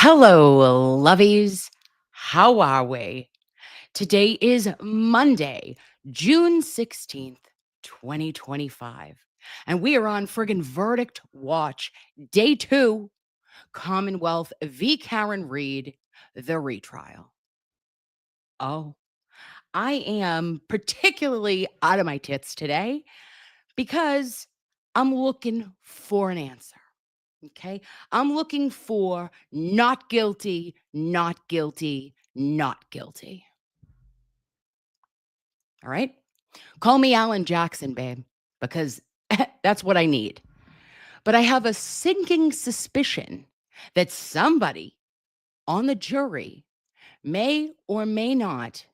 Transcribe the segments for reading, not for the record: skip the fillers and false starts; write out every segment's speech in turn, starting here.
Hello, loveys. How are we? Today is Monday, June 16th, 2025. And we are on friggin' Verdict Watch, Day 2, Commonwealth v. Karen Reed, the retrial. Oh, I am particularly out of my tits today because I'm looking for an answer. Okay. I'm looking for not guilty, not guilty, not guilty. All right. Call me Alan Jackson, babe, because that's what I need. But I have a sinking suspicion that somebody on the jury may or may not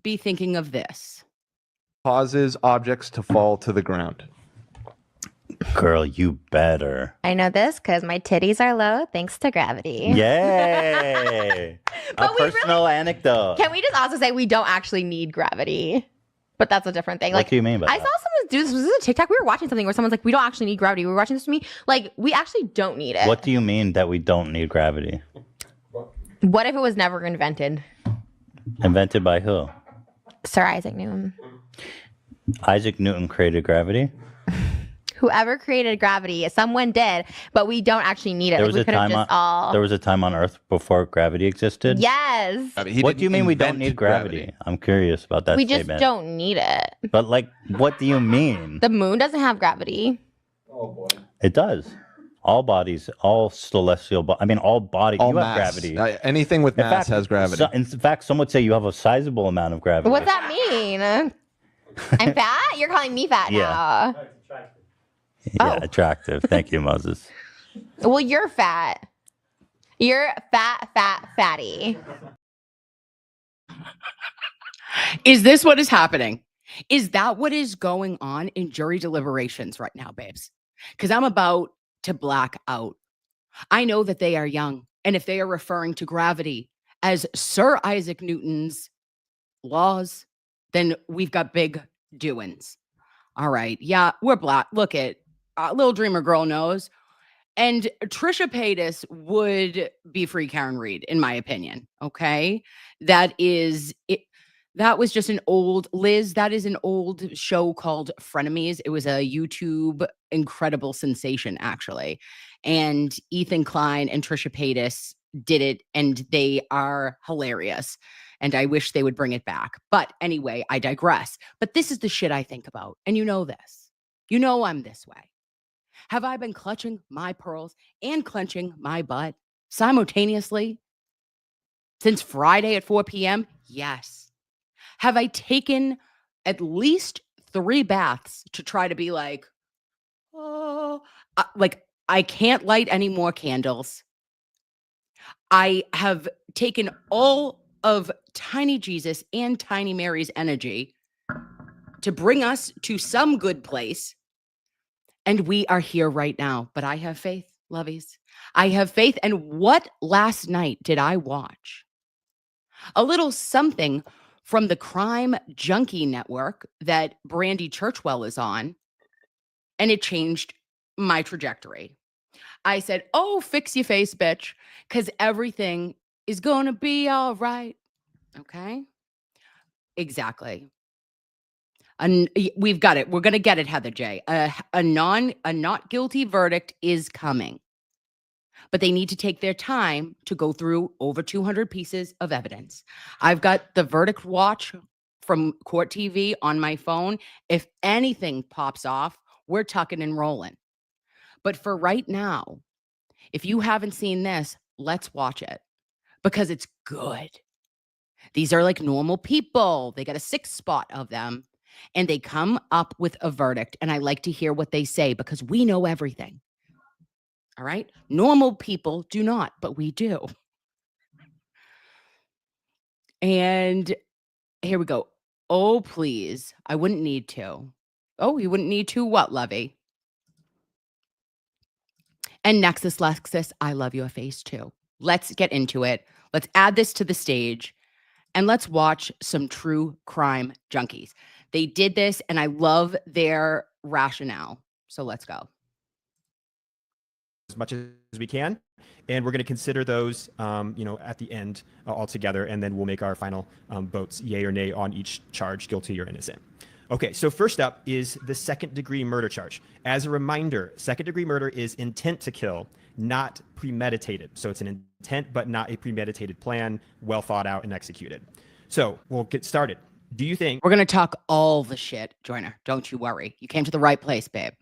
be thinking of this. Causes objects to fall to the ground. Girl, you better. I know this because my titties are low thanks to gravity. Yay! A personal anecdote. Can we just also say we don't actually need gravity? But that's a different thing. What do you mean by I that? saw someone do this. Was this a TikTok? We were watching something where someone's like, we don't actually need gravity. We were watching this to me. Like, we actually don't need it. What do you mean that we don't need gravity? What if it was never invented? Invented by who? Sir Isaac Newton. Isaac Newton created gravity? Whoever created gravity, someone did, but we don't actually need it. There was, we a time on, there was a time on Earth before gravity existed? Yes. What do you mean we don't need gravity? I'm curious about that statement. We just don't need it. But, like, what do you mean? The moon doesn't have gravity. Oh, boy. It does. All bodies, all celestial bodies, I mean, all bodies, all you mass. have gravity. Anything with mass has gravity. In fact, some would say you have a sizable amount of gravity. What's that mean? I'm fat? You're calling me fat now. Yeah, attractive. Thank you, Moses. Well, you're fat. You're fatty. Is this what is happening? Is that what is going on in jury deliberations right now, babes? Because I'm about to black out. I know that they are young. And if they are referring to gravity as Sir Isaac Newton's laws, then we've got big doings. All right. Yeah, we're black. Look at Little Dreamer Girl knows. And Trisha Paytas would be free Karen Reed, in my opinion. Okay. That is it. That was just an old Liz. That is an old show called Frenemies. It was a YouTube incredible sensation, actually. And Ethan Klein and Trisha Paytas did it, and they are hilarious. And I wish they would bring it back. But anyway, I digress. But this is the shit I think about. And you know this. You know I'm this way. Have I been clutching my pearls and clenching my butt simultaneously since Friday at 4 p.m.? Yes. Have I taken at least 3 baths to try to be like, oh, like I can't light any more candles. I have taken all of Tiny Jesus and Tiny Mary's energy to bring us to some good place. And we are here right now. But I have faith, loveys. I have faith. And what last night did I watch? A little something from the Crime Junkie Network that Brandy Churchwell is on. And it changed my trajectory. I said, oh, fix your face, bitch, because everything is going to be all right. Okay? Exactly. And we've got it. We're going to get it, Heather J. A not guilty verdict is coming. But they need to take their time to go through over 200 pieces of evidence. I've got the verdict watch from Court TV on my phone. If anything pops off, we're tucking and rolling. But for right now, if you haven't seen this, let's watch it because it's good. These are like normal people. They got a 6 spot of them and they come up with a verdict. And I like to hear what they say because we know everything. All right. Normal people do not, but we do. And here we go. Oh, please. I wouldn't need to. Oh, you wouldn't need to what, Lovey? And Nexus Lexus, I love your face too. Let's get into it. Let's add this to the stage and let's watch some true crime junkies. They did this and I love their rationale. So let's go. As much as we can. And we're going to consider those, at the end all together, and then we'll make our final votes, yay or nay, on each charge, guilty or innocent. Okay, so first up is the second-degree murder charge. As a reminder, second-degree murder is intent to kill, not premeditated. So it's an intent, but not a premeditated plan, well thought out and executed. So we'll get started. Do you think We're going to talk all the shit, Joyner. Don't you worry. You came to the right place, babe.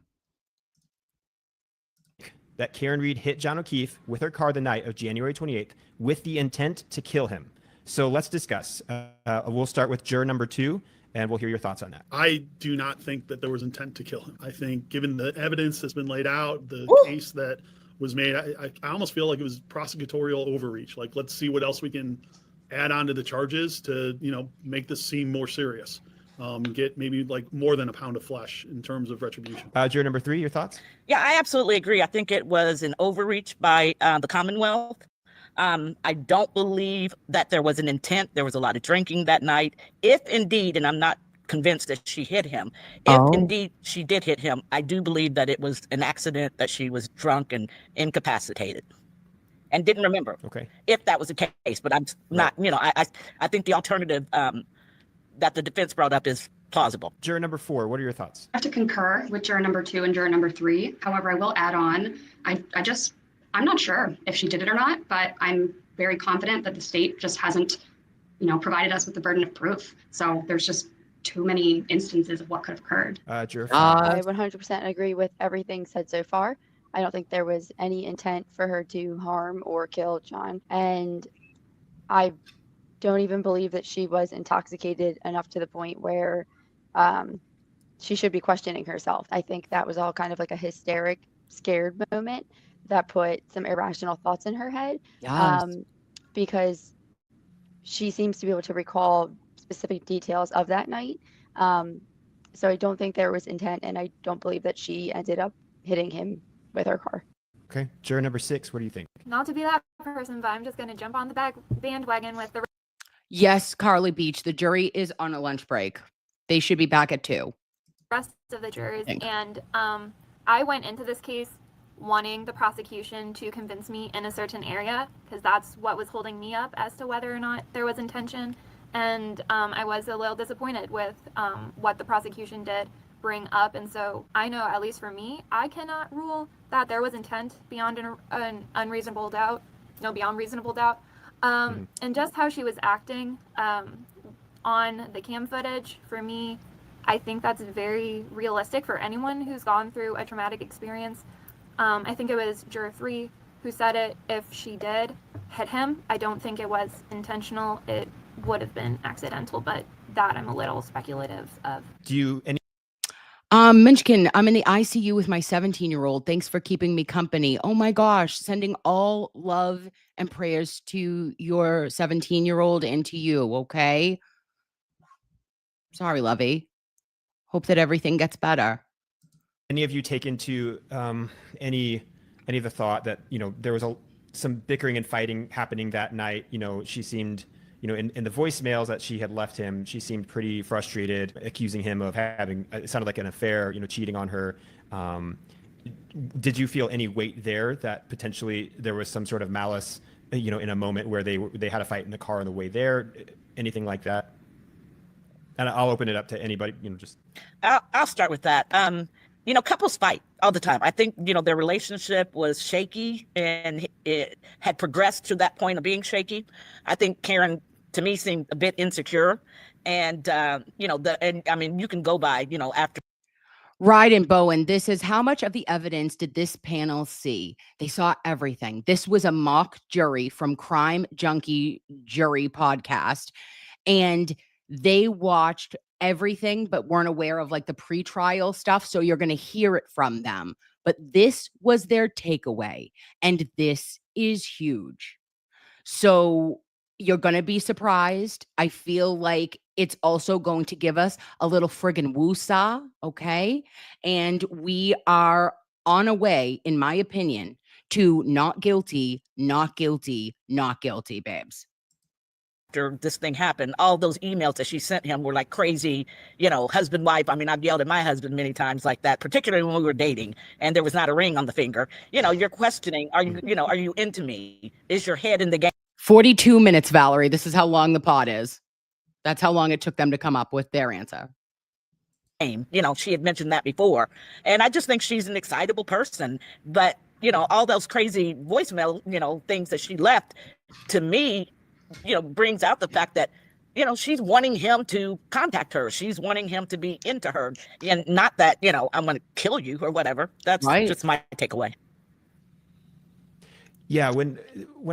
that Karen Reed hit John O'Keefe with her car the night of January 28th with the intent to kill him? So let's discuss. We'll start with juror number 2, and we'll hear your thoughts on that. I do not think that there was intent to kill him. I think given the evidence that's been laid out, the case that was made, I almost feel like it was prosecutorial overreach. Like, let's see what else we can add on to the charges to, make this seem more serious. Get maybe like more than a pound of flesh in terms of retribution. Juror number 3, your thoughts? Yeah, I absolutely agree. I think it was an overreach by the Commonwealth. I don't believe that there was an intent. There was a lot of drinking that night. If indeed, and I'm not convinced that she hit him, if indeed she did hit him, I do believe that it was an accident, that she was drunk and incapacitated and didn't remember. Okay. If that was the case, but I'm not, I think the alternative that the defense brought up is plausible. Juror number 4, what are your thoughts? I have to concur with juror number 2 and juror number 3. However, I will add on, I'm not sure if she did it or not, but I'm very confident that the state just hasn't, provided us with the burden of proof. So there's just too many instances of what could have occurred. Juror 5. I 100% agree with everything said so far. I don't think there was any intent for her to harm or kill John. And I don't even believe that she was intoxicated enough to the point where she should be questioning herself. I think that was all kind of like a hysteric, scared moment that put some irrational thoughts in her head. Yes. Because she seems to be able to recall specific details of that night. So I don't think there was intent, and I don't believe that she ended up hitting him with her car. Okay. Juror number 6, what do you think? Not to be that person, but I'm just going to jump on the bandwagon with the Yes, Carly Beach, the jury is on a lunch break. They should be back at 2. rest of the jurors. Thanks. And I went into this case wanting the prosecution to convince me in a certain area, because that's what was holding me up as to whether or not there was intention. And I was a little disappointed with what the prosecution did bring up. And so I know, at least for me, I cannot rule that there was intent beyond an unreasonable doubt, beyond reasonable doubt. And just how she was acting on the cam footage, for me, I think that's very realistic for anyone who's gone through a traumatic experience. I think it was juror 3 who said it. If she did hit him, I don't think it was intentional. It would have been accidental, but that I'm a little speculative of. Do you any? Munchkin, I'm in the ICU with my 17-year-old. Thanks for keeping me company. Oh my gosh, sending all love and prayers to your 17-year-old and to you, okay? Sorry, Lovey. Hope that everything gets better. Any of you take into any of the thought that there was some bickering and fighting happening that night? She seemed, in the voicemails that she had left him, she seemed pretty frustrated, accusing him of having, it sounded like an affair, cheating on her. Did you feel any weight there that potentially there was some sort of malice, in a moment where they had a fight in the car on the way there? Anything like that? And I'll open it up to anybody. Just. I'll start with that. Couples fight all the time. I think, their relationship was shaky, and it had progressed to that point of being shaky. I think Karen, to me, seemed a bit insecure. And, you can go by, after. Right, and Bowen, this is how much of the evidence did this panel see? They saw everything. This was a mock jury from Crime Junkie Jury podcast, and they watched everything but weren't aware of like the pretrial stuff. So you're going to hear it from them. But this was their takeaway, and this is huge. So you're going to be surprised. I feel like it's also going to give us a little friggin' woosah, okay? And we are on a way, in my opinion, to not guilty, not guilty, not guilty, babes. after this thing happened, all those emails that she sent him were like crazy, you know, husband, wife. I mean, I've yelled at my husband many times like that, particularly when we were dating and there was not a ring on the finger. You know, you're questioning, are you into me? Is your head in the game? 42 minutes, Valerie. This is how long the pod is. That's how long it took them to come up with their answer. You know, she had mentioned that before. And I just think she's an excitable person. But, you know, all those crazy voicemail, you know, things that she left, to me, you know, brings out the fact that, you know, she's wanting him to contact her. She's wanting him to be into her. And not that, you know, I'm going to kill you or whatever. That's right. Just my takeaway. Yeah, when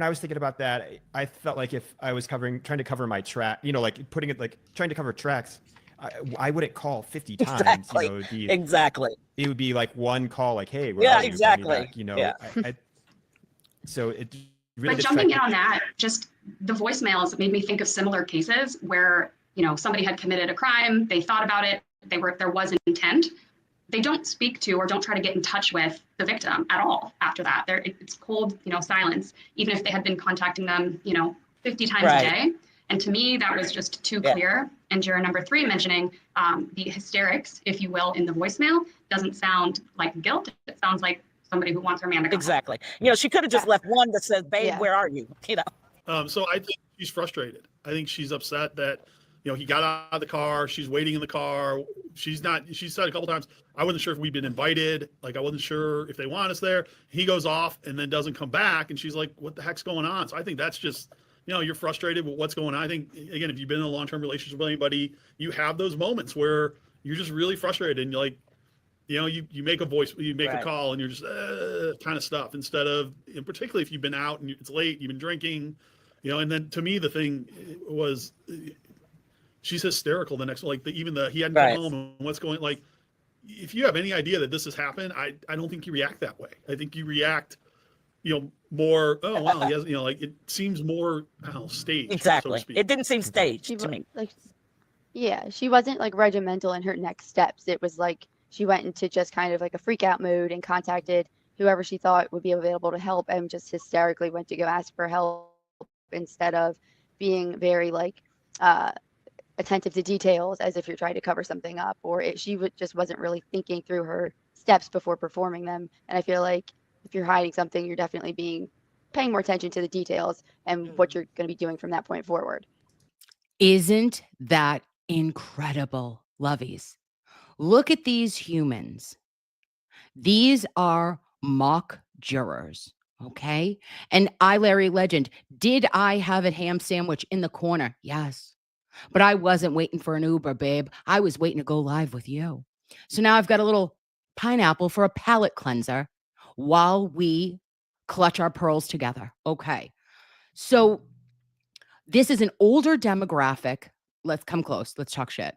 I was thinking about that, I felt like if I was trying to cover my track, you know, like putting it like trying to cover tracks, I wouldn't call 50 times. Exactly. You know, it would be like one call, like, hey, where are you? Exactly. You know, yeah. So it really. But jumping in on that, just the voicemails made me think of similar cases where, you know, somebody had committed a crime, they thought about it, there was an intent. They don't speak to or don't try to get in touch with the victim at all after that. It's cold, you know, silence, even if they had been contacting them, you know, 50 times a day. And to me, that was just too clear. And juror number 3 mentioning the hysterics, if you will, in the voicemail doesn't sound like guilt. It sounds like somebody who wants her man to come. Exactly. You know, she could have just left one that says, babe, where are you? You know. So I think she's frustrated. I think she's upset that, you know, he got out of the car. She's waiting in the car. She said a couple times, I wasn't sure if we'd been invited. Like, I wasn't sure if they want us there. He goes off and then doesn't come back. And she's like, what the heck's going on? So I think that's just, you know, you're frustrated with what's going on. I think, again, if you've been in a long-term relationship with anybody, you have those moments where you're just really frustrated and you're like, you know, you make a call and you're just kind of stuff instead of, and particularly if you've been out and it's late, you've been drinking, you know. And then to me, the thing was, she's hysterical the next, he hadn't come home and what's going, like, if you have any idea that this has happened, I don't think you react that way. I think you react, you know, more, oh, wow, he has, you know, like, it seems more staged. Exactly. So to speak. It didn't seem staged to me. Like, yeah, she wasn't like regimental in her next steps. It was like she went into just kind of like a freak out mode and contacted whoever she thought would be available to help and just hysterically went to go ask for help instead of being very like attentive to details as if you're trying to cover something up, or just wasn't really thinking through her steps before performing them. And I feel like if you're hiding something, you're definitely paying more attention to the details and what you're going to be doing from that point forward. Isn't that incredible, loveys? Look at these humans. These are mock jurors, okay? And Larry Legend, did I have a ham sandwich in the corner? Yes. But I wasn't waiting for an Uber, babe. I was waiting to go live with you. So now I've got a little pineapple for a palate cleanser while we clutch our pearls together. Okay. So this is an older demographic. Let's come close. Let's talk shit.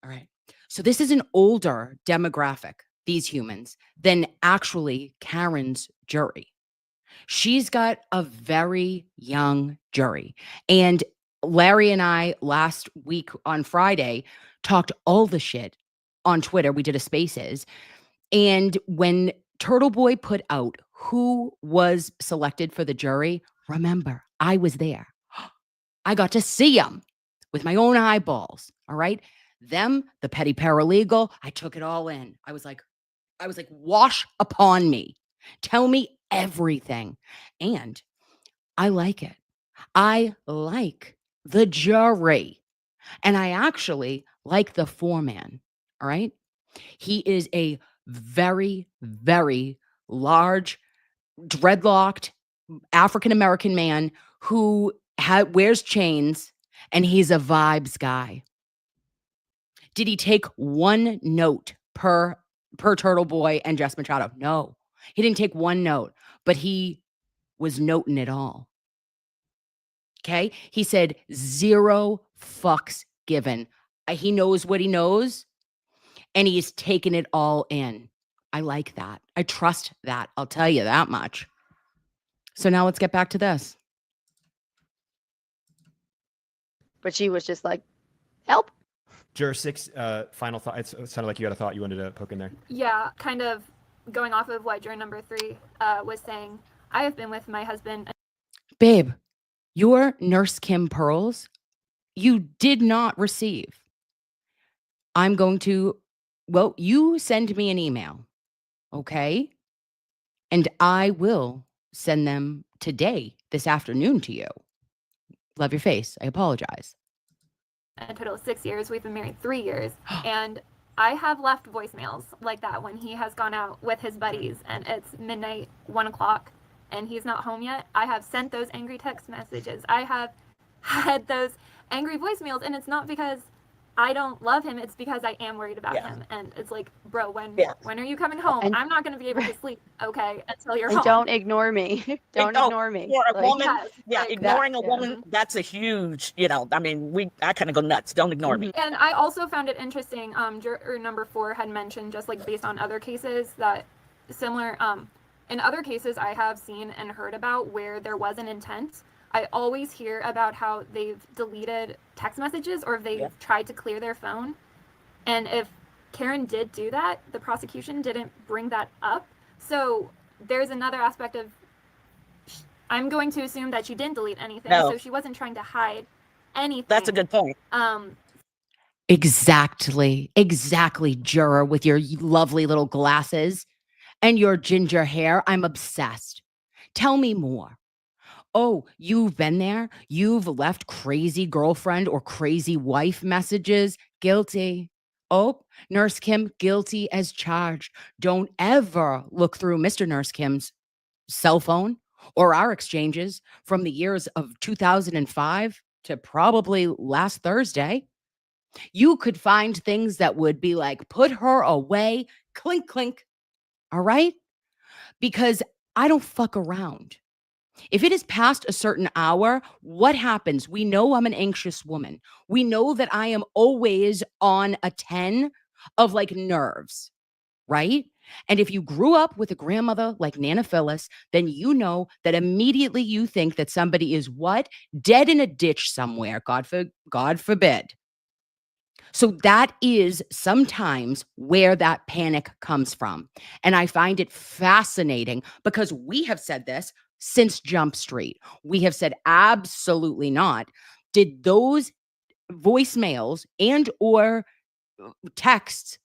All right. So this is an older demographic, these humans, than actually Karen's jury. She's got a very young jury. And Larry and I last week on Friday talked all the shit on Twitter. We did a Spaces. And when Turtle Boy put out who was selected for the jury, remember, I was there. I got to see them with my own eyeballs. All right. Them, the petty paralegal, I took it all in. I was like, wash upon me. Tell me everything. And I like it. I like the jury. And I actually like the foreman. All right. He is a very, very large, dreadlocked African-American man who wears chains, and he's a vibes guy. Did he take one note per Turtle Boy and Jess Machado? No, he didn't take one note, but he was noting it all. Okay. He said 0 fucks given. He knows what he knows, and he's taken it all in. I like that. I trust that. I'll tell you that much. So now let's get back to this. But she was just like, help. Juror 6, final thought. It sounded like you had a thought you wanted to poke in there. Yeah, kind of going off of what juror number 3 was saying. I have been with my husband. Babe, Your Nurse Kim pearls, you did not receive. I'm going to, well, you send me an email, okay? And I will send them today, this afternoon to you. Love your face. I apologize. A total of 6 years. We've been married 3 years. And I have left voicemails like that when he has gone out with his buddies and it's midnight, 1 o'clock, and he's not home yet. I have sent those angry text messages. I have had those angry voicemails, and it's not because I don't love him. It's because I am worried about him. And it's like, bro, when are you coming home? And- I'm not going to be able to sleep, okay, until you're And home. don't ignore me. Don't ignore me. For a Like- woman, Yes, like ignoring that, a woman, that's a huge, I mean, I kind of go nuts. Don't ignore me. And I also found it interesting, juror number 4 had mentioned, just like based on other cases, that similar, in other cases I have seen and heard about where there was an intent. I always hear about how they've deleted text messages or they've tried to clear their phone. And if Karen did do that, the prosecution didn't bring that up. So there's another aspect of, I'm going to assume that she didn't delete anything. No. So she wasn't trying to hide anything. That's a good point. Exactly, juror, with your lovely little glasses and your ginger hair. I'm obsessed. Tell me more. Oh, you've been there? You've left crazy girlfriend or crazy wife messages? Guilty. Oh, Nurse Kim, guilty as charged. Don't ever look through Mr. Nurse Kim's cell phone or our exchanges from the years of 2005 to probably last Thursday. You could find things that would be like, put her away, clink, clink. All right? Because I don't fuck around. If it is past a certain hour, what happens? We know I'm an anxious woman. We know that I am always on a 10 of like nerves, right? And if you grew up with a grandmother like Nana Phyllis, then you know that immediately you think that somebody is what? Dead in a ditch somewhere, God forbid. So that is sometimes where that panic comes from. And I find it fascinating because we have said this since Jump Street. We have said absolutely not. Did those voicemails and or texts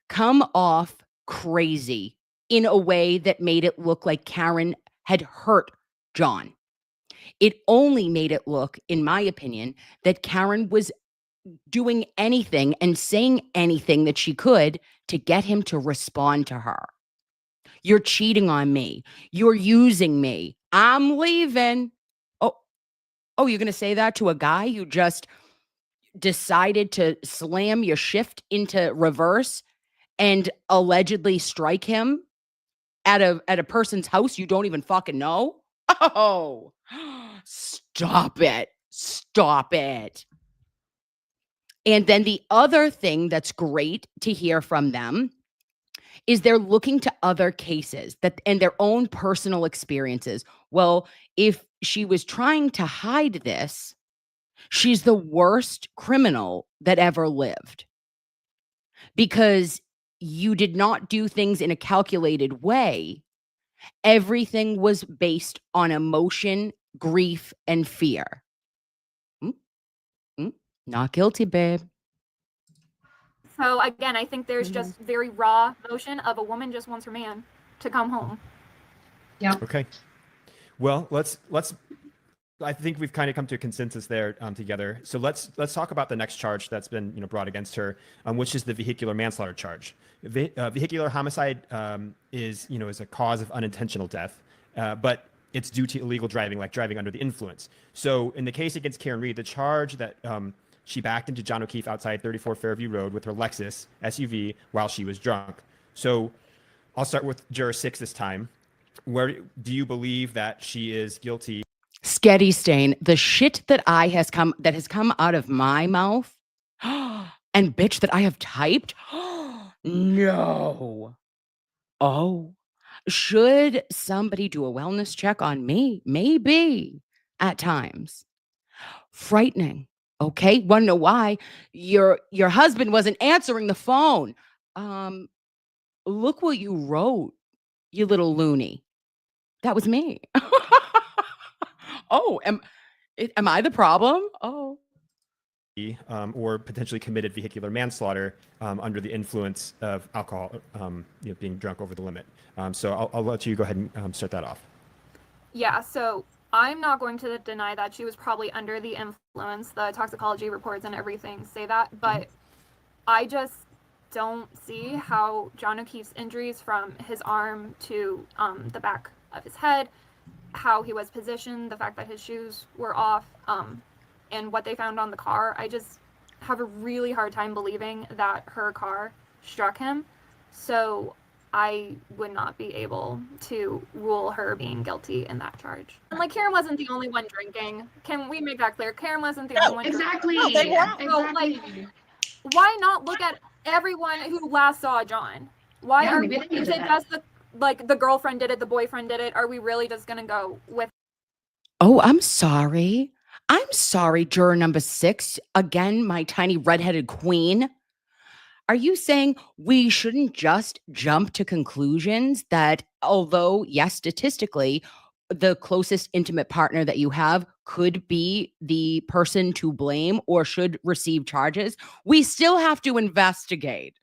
come off crazy in a way that made it look like Karen had hurt John? It only made it look, in my opinion, that Karen was doing anything and saying anything that she could to get him to respond to her. You're cheating on me. You're using me. I'm leaving. Oh, you're going to say that to a guy who just decided to slam your shift into reverse and allegedly strike him at a person's house you don't even fucking know? Oh, stop it. Stop it. And then the other thing that's great to hear from them is they're looking to other cases that and their own personal experiences. Well, if she was trying to hide this, she's the worst criminal that ever lived. Because you did not do things in a calculated way. Everything was based on emotion, grief, and fear. Not guilty, babe. So again, I think there's just very raw emotion of a woman just wants her man to come home. Yeah. Okay. Well, let's. I think we've kind of come to a consensus there together. So let's talk about the next charge that's been brought against her, which is the vehicular manslaughter charge. Vehicular homicide is a cause of unintentional death, but it's due to illegal driving, like driving under the influence. So in the case against Karen Reed, the charge that she backed into John O'Keefe outside 34 Fairview Road with her Lexus SUV while she was drunk. So I'll start with Juror 6 this time. Where do you believe that she is guilty? Sketty stain, the shit that has come out of my mouth and bitch that I have typed. No. Oh, should somebody do a wellness check on me? Maybe at times. Frightening. Okay. Want to know why? Your husband wasn't answering the phone. Look what you wrote, you little loony. That was me. Oh, Am I the problem? Oh. Or potentially committed vehicular manslaughter under the influence of alcohol, being drunk over the limit. So I'll let you go ahead and start that off. Yeah, so I'm not going to deny that she was probably under the influence. The toxicology reports and everything say that, but I just don't see how John O'Keefe's injuries from his arm to the back of his head, how he was positioned, the fact that his shoes were off, and what they found on the car, I just have a really hard time believing that her car struck him. So I would not be able to rule her being guilty in that charge. And like, Karen wasn't the only one drinking. Can we make that clear? Karen wasn't the only one Exactly. drinking. No, they weren't. So, like, why not look at everyone who last saw John? Why Yeah, are maybe they is did it that. just the girlfriend did it, the boyfriend did it? Are we really just gonna go with? Oh, I'm sorry. I'm sorry, juror number 6. Again, my tiny redheaded queen. Are you saying we shouldn't just jump to conclusions that, although, yes, statistically, the closest intimate partner that you have could be the person to blame or should receive charges, we still have to investigate?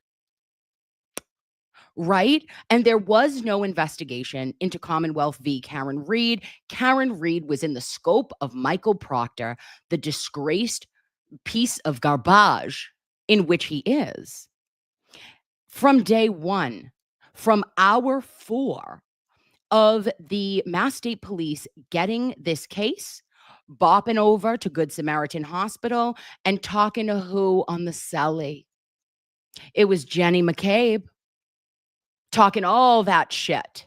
Right? And there was no investigation into Commonwealth v. Karen Reed. Karen Reed was in the scope of Michael Proctor, the disgraced piece of garbage in which he is. From day one, from hour 4 of the Mass State Police getting this case, bopping over to Good Samaritan Hospital and talking to who on the celly? It was Jenny McCabe talking all that shit.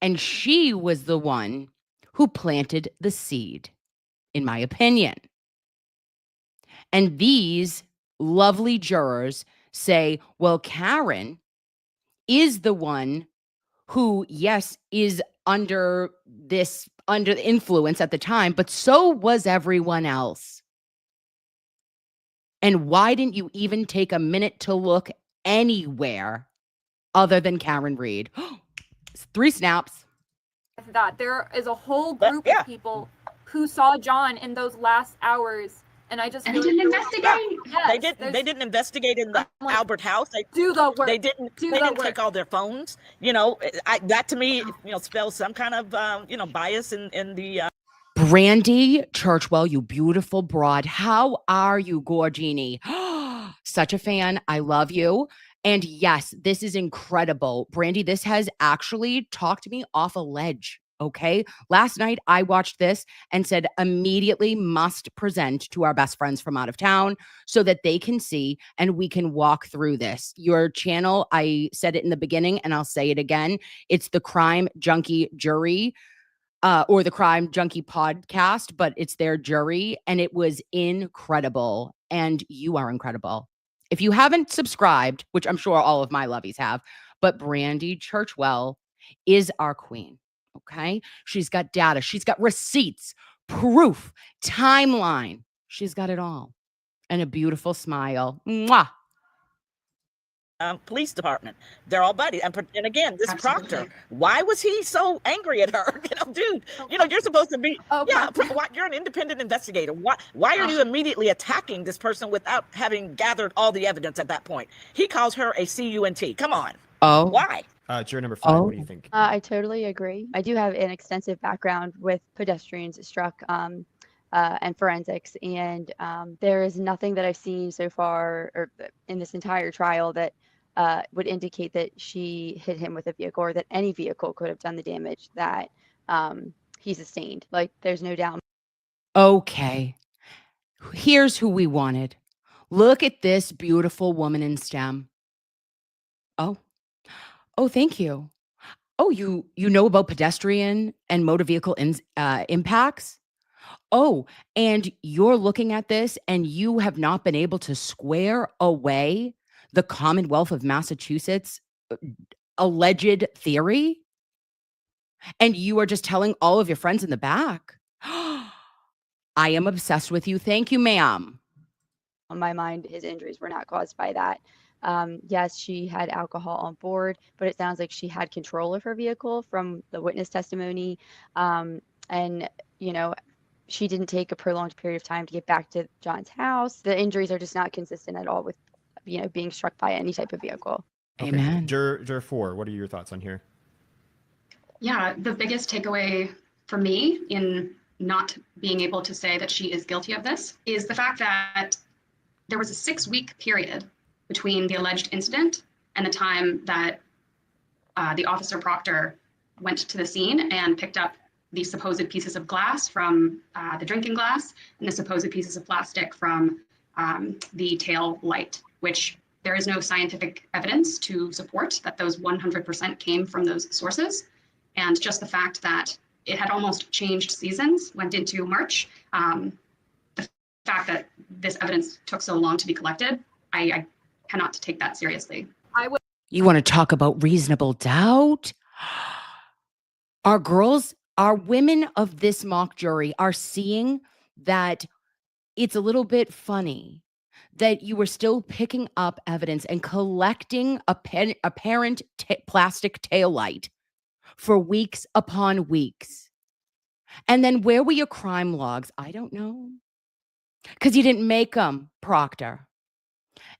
And she was the one who planted the seed, in my opinion. And these lovely jurors say, well, Karen is the one who, yes, is under the influence at the time, but so was everyone else. And why didn't you even take a minute to look anywhere other than Karen Reed? 3 snaps. That there is a whole But, group yeah. of people who saw John in those last hours, and I just And feel they didn't like investigate. yes, They didn't investigate in the I'm like, Albert House. do the work. They didn't Do the take work. all their phones. That to me, spells some kind of bias in the Brandy Churchwell, you beautiful broad. How are you, Gorgini? Such a fan. I love you. And yes, this is incredible. Brandy, this has actually talked me off a ledge. Okay. Last night, I watched this and said immediately must present to our best friends from out of town so that they can see and we can walk through this. Your channel, I said it in the beginning and I'll say it again. It's the Crime Junkie Jury. Or the Crime Junkie podcast, but it's their jury, and it was incredible. And you are incredible. If you haven't subscribed, which I'm sure all of my loveys have, but Brandy Churchwell is our queen. Okay. She's got data, she's got receipts, proof, timeline. She's got it all. And a beautiful smile. Mwah. police department. They're all buddies. And again, this Absolutely. Proctor, why was he so angry at her? Dude, you're supposed to be, you're an independent investigator. Why are you immediately attacking this person without having gathered all the evidence at that point? He calls her a CUNT. Come on. Oh. Why? Juror number 5, what do you think? I totally agree. I do have an extensive background with pedestrians struck and forensics, and there is nothing that I've seen so far or in this entire trial that would indicate that she hit him with a vehicle or that any vehicle could have done the damage that he sustained. Like, there's no doubt. Okay. Here's who we wanted. Look at this beautiful woman in STEM. Oh, thank you. Oh, you know about pedestrian and motor vehicle impacts? Oh, and you're looking at this and you have not been able to square away the Commonwealth of Massachusetts alleged theory? And you are just telling all of your friends in the back. I am obsessed with you. Thank you, ma'am. On my mind, his injuries were not caused by that. Yes, she had alcohol on board, but it sounds like she had control of her vehicle from the witness testimony. And she didn't take a prolonged period of time to get back to John's house. The injuries are just not consistent at all with, being struck by any type of vehicle. Amen. Juror 4, what are your thoughts on here? Yeah, the biggest takeaway for me in not being able to say that she is guilty of this is the fact that there was a 6-week period between the alleged incident and the time that the officer Proctor went to the scene and picked up the supposed pieces of glass from the drinking glass and the supposed pieces of plastic from the tail light, which there is no scientific evidence to support that those 100% came from those sources. And just the fact that it had almost changed seasons, went into March, the fact that this evidence took so long to be collected, I cannot take that seriously. You want to talk about reasonable doubt? Our women of this mock jury are seeing that it's a little bit funny that you were still picking up evidence and collecting apparent plastic taillight for weeks upon weeks. And then where were your crime logs? I don't know. Because you didn't make them, Proctor.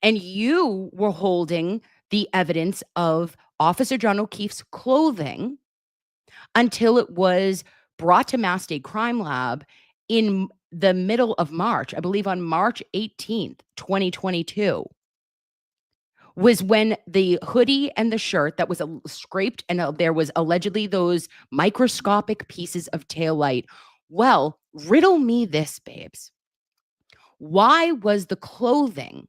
And you were holding the evidence of Officer John O'Keefe's clothing until it was brought to Mass State Crime Lab in the middle of March, I believe on March 18th, 2022, was when the hoodie and the shirt that was scraped and there was allegedly those microscopic pieces of taillight. Well, riddle me this, babes. Why was the clothing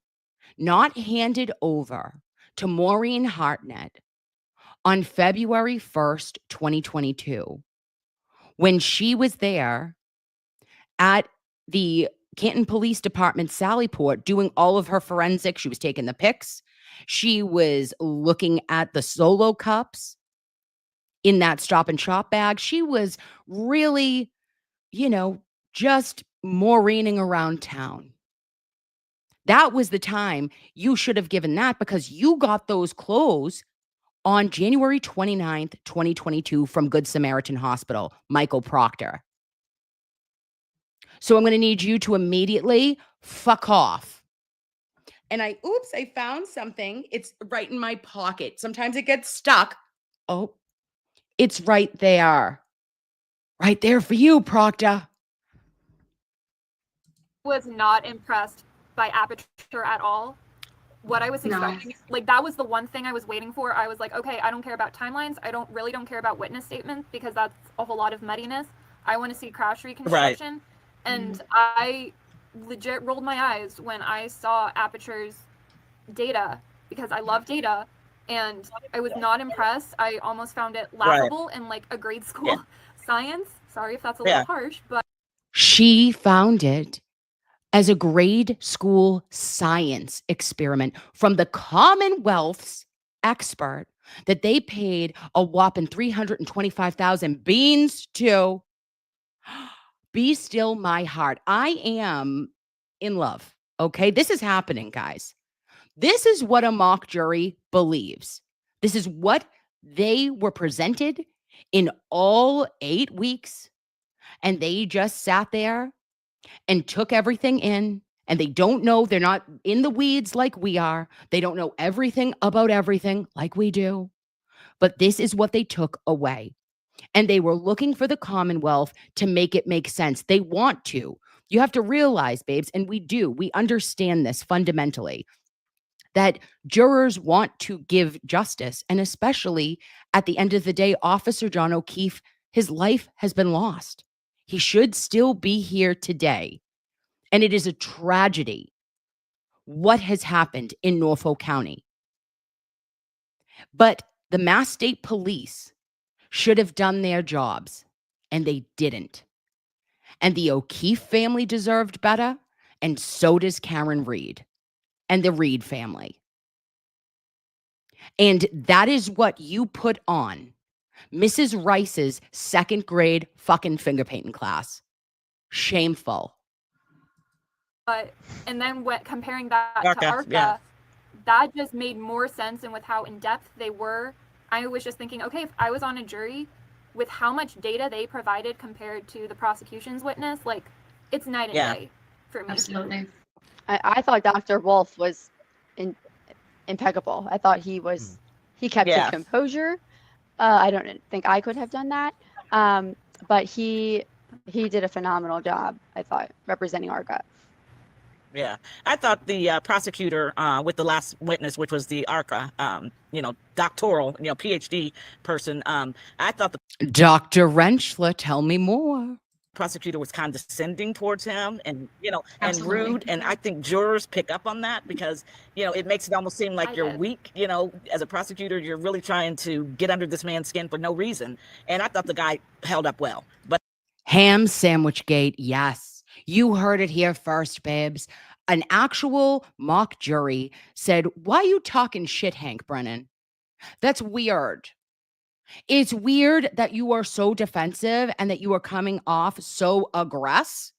not handed over to Maureen Hartnett on February 1st, 2022, when she was there at the Canton Police Department Sallyport doing all of her forensics? She was taking the pics. She was looking at the solo cups in that Stop and Shop bag. She was really, just Maureening around town. That was the time you should have given that, because you got those clothes on January 29th, 2022 from Good Samaritan Hospital, Michael Proctor. So I'm going to need you to immediately fuck off. And I found something. It's right in my pocket. Sometimes it gets stuck. Oh, it's right there. Right there for you, Proctor. Was not impressed by Aperture at all. What I was expecting, that was the one thing I was waiting for. I was like, okay, I don't care about timelines. I don't care about witness statements, because that's a whole lot of muddiness. I want to see crash reconstruction. Right. And I legit rolled my eyes when I saw Aperture's data, because I love data, and I was not impressed. I almost found it laughable in a grade school science. Sorry if that's a little harsh, but she found it as a grade school science experiment from the Commonwealth's expert that they paid a whopping $325,000 beans to. Be still my heart. I am in love. Okay. This is happening, guys. This is what a mock jury believes. This is what they were presented in all 8 weeks. And they just sat there and took everything in. And they don't know, they're not in the weeds like we are. They don't know everything about everything like we do. But this is what they took away. And they were looking for the Commonwealth to make it make sense. They want to. You have to realize, babes, and we do, we understand this fundamentally, that jurors want to give justice. And especially at the end of the day, Officer John O'Keefe, his life has been lost. He should still be here today. And it is a tragedy what has happened in Norfolk County. But the Mass State Police should have done their jobs, and they didn't. And the O'Keefe family deserved better, and so does Karen Reed and the Reed family. And that is what you put on Mrs. Rice's 2nd grade fucking finger painting class. Shameful. And then comparing that to ARCA, that just made more sense, and with how in-depth they were, I was just thinking, okay, if I was on a jury with how much data they provided compared to the prosecution's witness, like it's night and Yeah. day for me. Absolutely. I thought Dr. Wolf was impeccable. I thought he kept his Yeah. composure. I don't think I could have done that. But he did a phenomenal job, I thought, representing ARCA. Yeah, I thought the prosecutor with the last witness, which was the ARCA, doctoral, PhD person, I thought the Dr. Rentschler, tell me more. prosecutor was condescending towards him and, and Absolutely. rude. And I think jurors pick up on that because, it makes it almost seem like I you're did. weak. As a prosecutor, you're really trying to get under this man's skin for no reason. And I thought the guy held up well. But Ham sandwich gate, yes. You heard it here first, babes. An actual mock jury said, "Why you talking shit, Hank Brennan? That's weird. It's weird that you are so defensive and that you are coming off so aggressive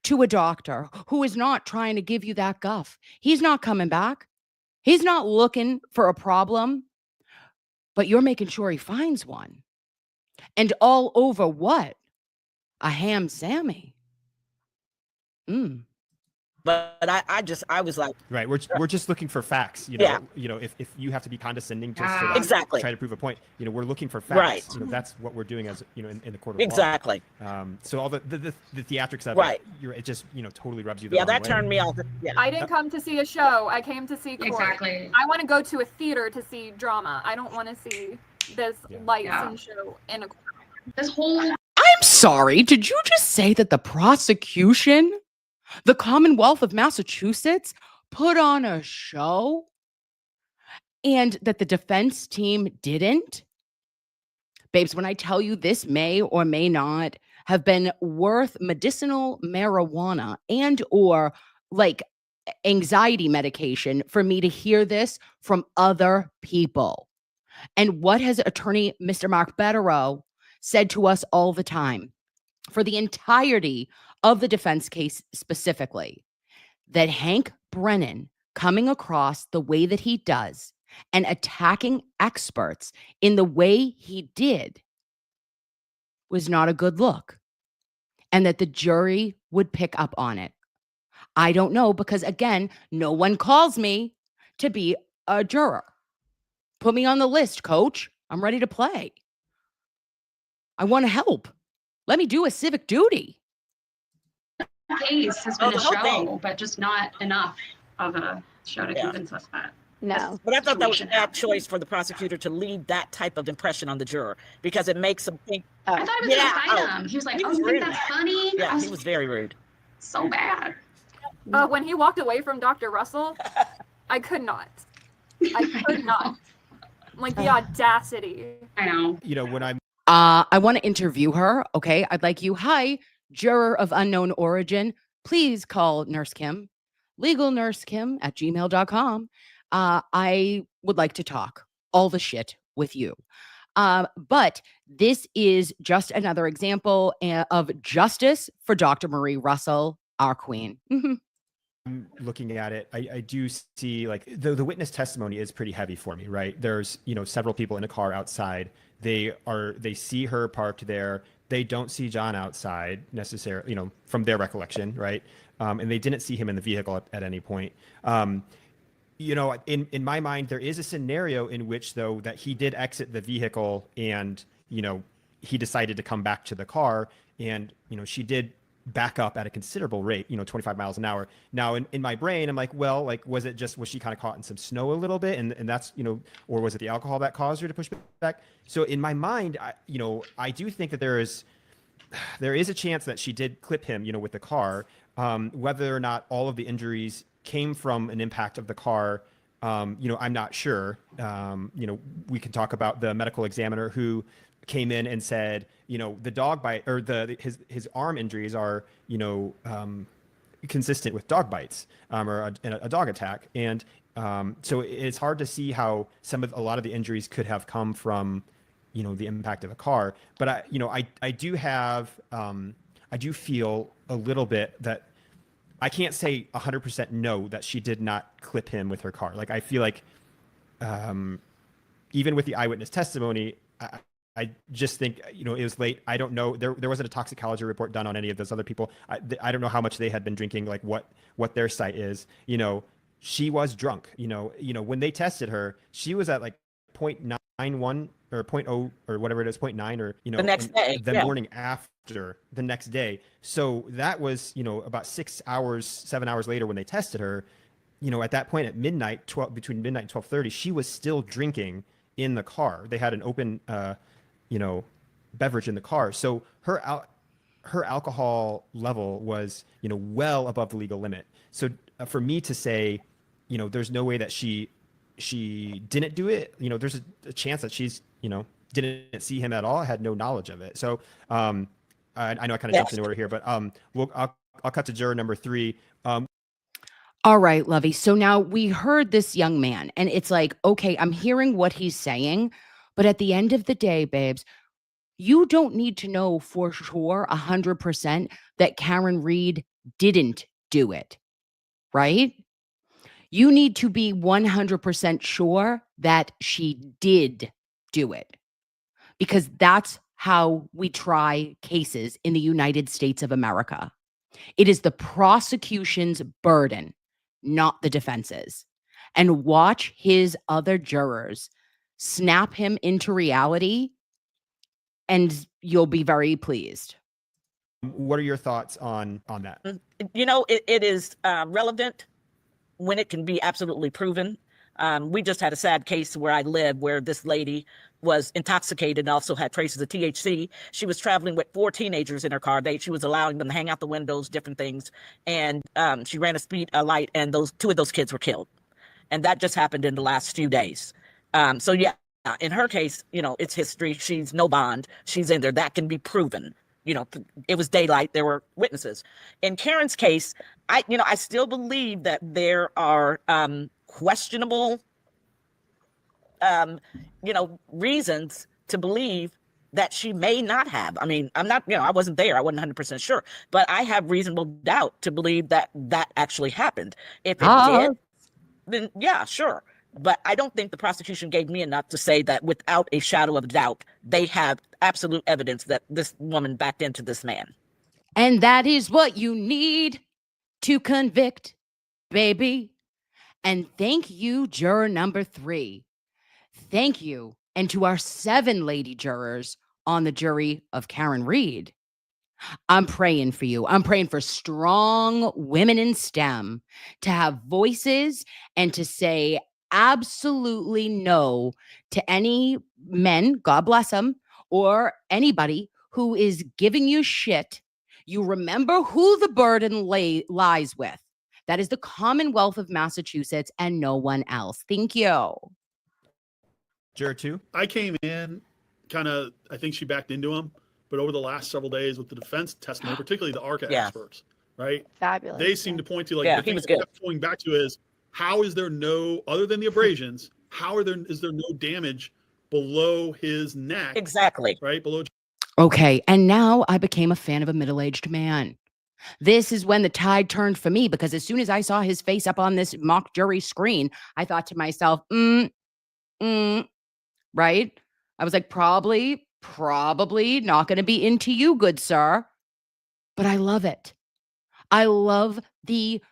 to a doctor who is not trying to give you that guff. He's not coming back. He's not looking for a problem, but you're making sure he finds one. And all over what? A ham Sammy. But I was like, Right. We're just looking for facts. Yeah. If you have to be condescending just to Exactly. try to prove a point, we're looking for facts. Right. That's what we're doing as in the court of law. exactly. So all the theatrics of Right. it just totally rubs you the Yeah, wrong that way. turned me off. Yeah. I didn't come to see a show. I came to see court. Exactly. I want to go to a theater to see drama. I don't want to see this lights and show in a court. This whole I'm sorry. Did you just say that the prosecution, the Commonwealth of Massachusetts, put on a show and that the defense team didn't? Babes, when I tell you this may or may not have been worth medicinal marijuana and or like anxiety medication for me to hear this from other people. And what has attorney Mr. Mark Betterow said to us all the time for the entirety of the defense case specifically, that Hank Brennan coming across the way that he does and attacking experts in the way he did was not a good look, and that the jury would pick up on it. I don't know, because again, no one calls me to be a juror. Put me on the list, coach. I'm ready to play. I want to help. Let me do a civic duty. case has been the a whole show, thing. but just not enough of a show to Yeah. convince us that. No. But I thought that was a Situation bad happened. choice for the prosecutor to leave that type of impression on the juror because it makes them think. I thought he was Yeah, gonna fight oh, him. He was like, he "Oh, was you think rude. that's funny?" I Yeah, was he was very rude. so bad. When he walked away from Dr. Russell, I could not. I could not. Like the audacity. I know. When I'm I want to interview her. Okay. I'd like you. Hi, juror of unknown origin. Please call Nurse Kim, legalnursekim@gmail.com. I would like to talk all the shit with you. But this is just another example of justice for Dr. Marie Russell, our queen. Mhm. looking at it, I do see like the witness testimony is pretty heavy for me, right? There's, several people in a car outside. They see her parked there. They don't see John outside necessarily, from their recollection, right? And they didn't see him in the vehicle at any point. In my mind, there is a scenario in which, though, that he did exit the vehicle and, he decided to come back to the car and, she did back up at a considerable rate, 25 miles an hour. Now, in my brain, I'm like, well, like, was she kind of caught in some snow a little bit? And that's, or was it the alcohol that caused her to push back? So in my mind, I do think that there is a chance that she did clip him, with the car. Whether or not all of the injuries came from an impact of the car, I'm not sure. We can talk about the medical examiner who came in and said, the dog bite or his arm injuries are, consistent with dog bites or a dog attack. And so it's hard to see how a lot of the injuries could have come from, the impact of a car. But I do feel a little bit that I can't say 100% no that she did not clip him with her car. Like, I feel like even with the eyewitness testimony, I just think, it was late. I don't know. There wasn't a toxicology report done on any of those other people. I don't know how much they had been drinking, like what their site is. She was drunk. When they tested her, she was at like 0.91 or 0.0 or whatever it is, 0.9 or The next day, the yeah. morning after the next day. So that was about 7 hours later when they tested her. At that point at midnight, between midnight and 12:30, she was still drinking in the car. They had an open beverage in the car. So her alcohol level was, well above the legal limit. So for me to say, there's no way that she didn't do it, there's a chance that she's, didn't see him at all, had no knowledge of it. So I know I kind of jumped in order here, but I'll cut to juror number 3. All right, Lovey. So now we heard this young man, and it's like, okay, I'm hearing what he's saying, but at the end of the day, babes, you don't need to know for sure 100% that Karen Reed didn't do it, right? You need to be 100% sure that she did do it, because that's how we try cases in the United States of America. It is the prosecution's burden, not the defense's. And watch his other jurors snap him into reality, and you'll be very pleased. What are your thoughts on that? It is relevant when it can be absolutely proven. We just had a sad case where I live where this lady was intoxicated and also had traces of THC. She was traveling with 4 teenagers in her car. She was allowing them to hang out the windows, different things. And she ran a light, and 2 of those kids were killed. And that just happened in the last few days. So yeah, in her case, it's history. She's no bond. She's in there. That can be proven. It was daylight. There were witnesses. In Karen's case, I still believe that there are questionable reasons to believe that she may not have. I mean, I'm not, I wasn't there. I wasn't 100% sure, but I have reasonable doubt to believe that actually happened. If it did, then yeah, sure. But I don't think the prosecution gave me enough to say that without a shadow of doubt, they have absolute evidence that this woman backed into this man. And that is what you need to convict, baby. And thank you, juror number 3. Thank you. And to our 7 lady jurors on the jury of Karen Reed, I'm praying for you. I'm praying for strong women in STEM to have voices and to say absolutely no to any men, God bless them, or anybody who is giving you shit. You remember who the burden lies with. That is the Commonwealth of Massachusetts and no one else. Thank you. Juror 2. I came in I think she backed into him, but over the last several days with the defense testimony, particularly the ARCA experts, right? Fabulous. They seem to point to the he thing was that good. kept going back to is, how is there other than the abrasions, is there no damage below his neck? Exactly. Right? Below. Okay. And now I became a fan of a middle-aged man. This is when the tide turned for me, because as soon as I saw his face up on this mock jury screen, I thought to myself, right? I was like, probably not going to be into you, good sir. But I love it. I love the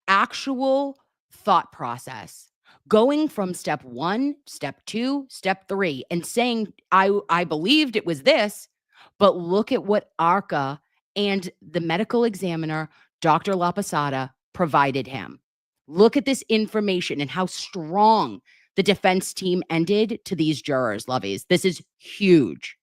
actual thought process. Going from step 1, step 2, step 3, and saying, I believed it was this, but look at what ARCA and the medical examiner, Dr. La Posada, provided him. Look at this information and how strong the defense team ended to these jurors, Loveys. This is huge.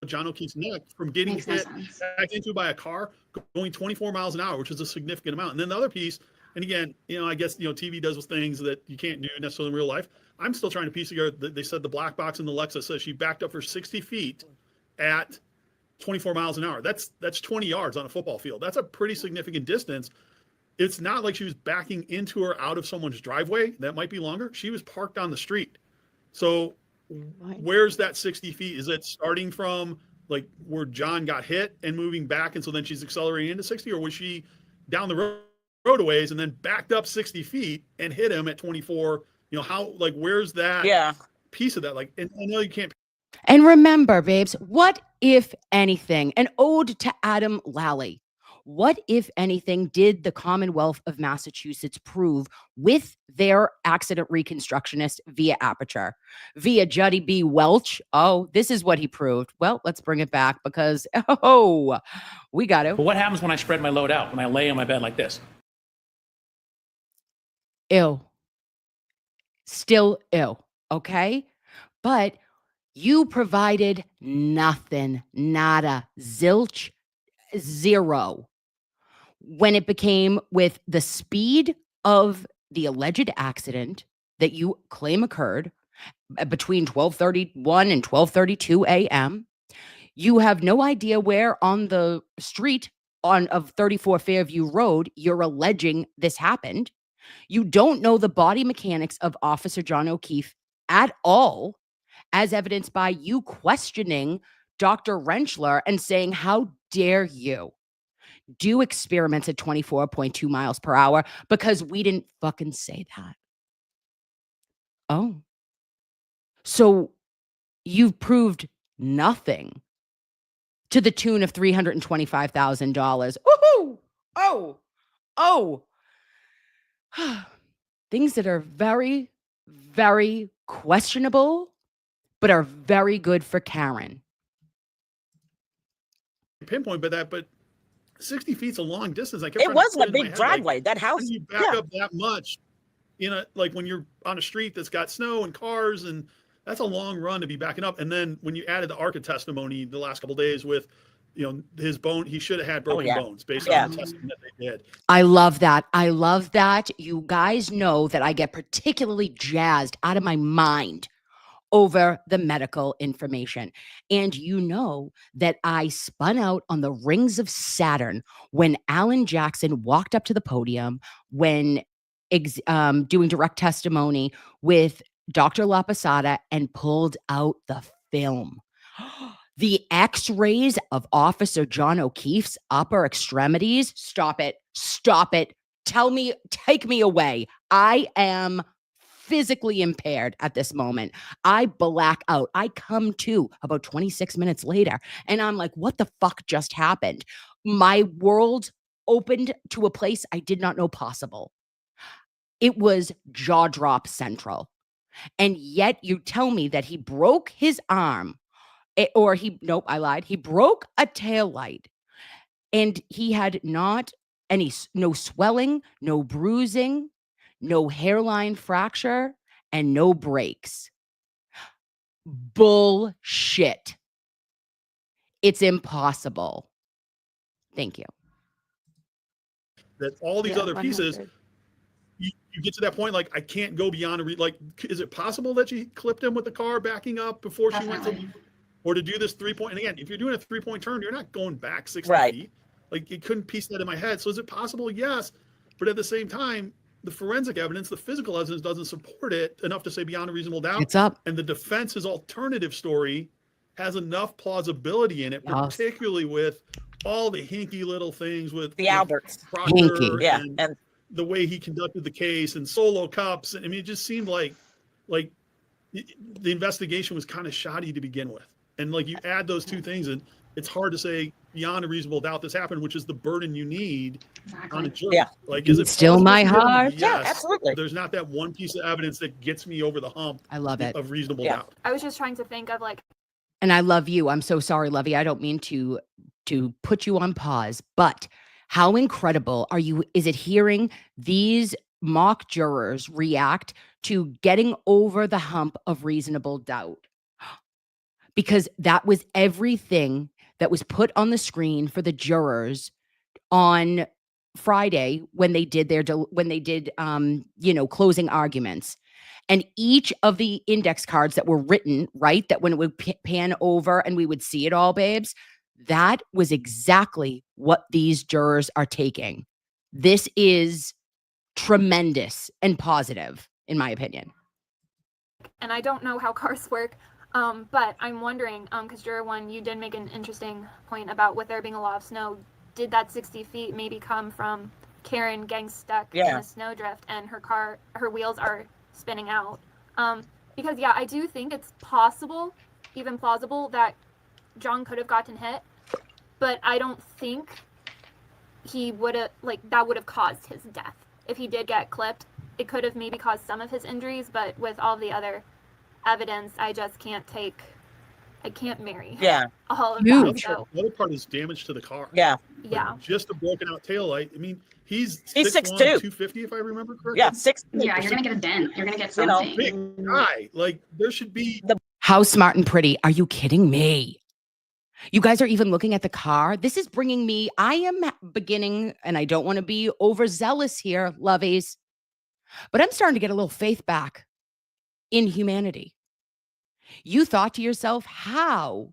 John O'Keefe's neck from getting Makes no hit sense. back into by a car going 24 miles an hour, which is a significant amount. And then the other piece, and again, I guess, TV does things that you can't do necessarily in real life. I'm still trying to piece together. They said the black box in the Lexus says she backed up for 60 feet at 24 miles an hour. That's 20 yards on a football field. That's a pretty significant distance. It's not like she was backing into or out of someone's driveway. That might be longer. She was parked on the street. So where's that 60 feet? Is it starting from like where John got hit and moving back, and so then she's accelerating into 60, or was she down the road a ways and then backed up 60 feet and hit him at 24? Where's that piece of that? Like, and I know you can't And remember, babes, what if anything, an ode to Adam Lally, what if anything did the Commonwealth of Massachusetts prove with their accident reconstructionist via Aperture, via Juddy B. Welch? Oh, this is what he proved. Well, let's bring it back because, oh, we got to. But what happens when I spread my load out, when I lay on my bed like this? Ill. Still ill, okay? But you provided nothing, nada, zilch, zero. When it became with the speed of the alleged accident that you claim occurred between 12:31 and 12:32 a.m., you have no idea where on the street of 34 Fairview Road you're alleging this happened. You don't know the body mechanics of Officer John O'Keefe at all, as evidenced by you questioning Dr. Rentschler and saying, how dare you do experiments at 24.2 miles per hour because we didn't fucking say that. Oh. So you've proved nothing to the tune of $325,000. Woohoo! Oh. Things that are very, very questionable, but are very good for Karen. Pinpoint by that, but 60 feet's a long distance. It wasn't a big driveway. That house. When you back up that much, like when you're on a street that's got snow and cars, and that's a long run to be backing up. And then when you added the ARCA testimony the last couple of days with, his bone, he should have had broken bones based on the testing that they did. I love that. You guys know that I get particularly jazzed out of my mind over the medical information. And you know that I spun out on the rings of Saturn when Alan Jackson walked up to the podium when doing direct testimony with Dr. La Posada and pulled out the film. The x-rays of Officer John O'Keefe's upper extremities. Stop it. Take me away. I am physically impaired at this moment. I black out. I come to about 26 minutes later and I'm like, what the fuck just happened? My world opened to a place I did not know possible. It was jaw drop central. And yet you tell me that he broke his arm I lied. He broke a taillight and he had no swelling, no bruising, no hairline fracture, and no breaks. Bullshit. It's impossible. Thank you. That all these other pieces, you get to that point, like, I can't go beyond is it possible that she clipped him with the car backing up before she went or to do this 3-point? And again, if you're doing a 3-point turn, you're not going back 60 feet. Like, you couldn't piece that in my head. So is it possible? Yes. But at the same time, the forensic evidence, the physical evidence doesn't support it enough to say beyond a reasonable doubt. It's up. And the defense's alternative story has enough plausibility in it, particularly with all the hinky little things with the Alberts. Proctor and the way he conducted the case and solo cups. I mean, it just seemed like the investigation was kind of shoddy to begin with. And like, you add those two things and it's hard to say beyond a reasonable doubt this happened, which is the burden you need on a jury. Like, is it still my heart? Yes. Yeah, absolutely. There's not that one piece of evidence that gets me over the hump. I love it. Of reasonable doubt. I was just trying to think of and I love you. I'm so sorry, Lovey. I don't mean to put you on pause, but how incredible is it hearing these mock jurors react to getting over the hump of reasonable doubt? Because that was everything that was put on the screen for the jurors on Friday when they did closing arguments. And each of the index cards that were written, right, that when it would pan over and we would see it all, babes, that was exactly what these jurors are taking. This is tremendous and positive, in my opinion. And I don't know how cars work, but I'm wondering, because Juror 1, you did make an interesting point about with there being a lot of snow. Did that 60 feet maybe come from Karen getting stuck in a snowdrift and her wheels are spinning out? Because I do think it's possible, even plausible that John could have gotten hit, but I don't think he would have, like, that would have caused his death. If he did get clipped, it could have maybe caused some of his injuries, but with all the other evidence, I just can't marry all of that. So. The other part is damage to the car. Yeah. Yeah. Just a broken out taillight. I mean, he's 6'2", 250, if I remember correctly. Yeah, 6'2". Yeah, you're gonna get a dent. You're gonna get You know, something. Big guy. Like, there should be. How smart and pretty. Are you kidding me? You guys are even looking at the car. This is bringing me, I am beginning, and I don't want to be overzealous here, loveys, but I'm starting to get a little faith back in humanity. You thought to yourself, how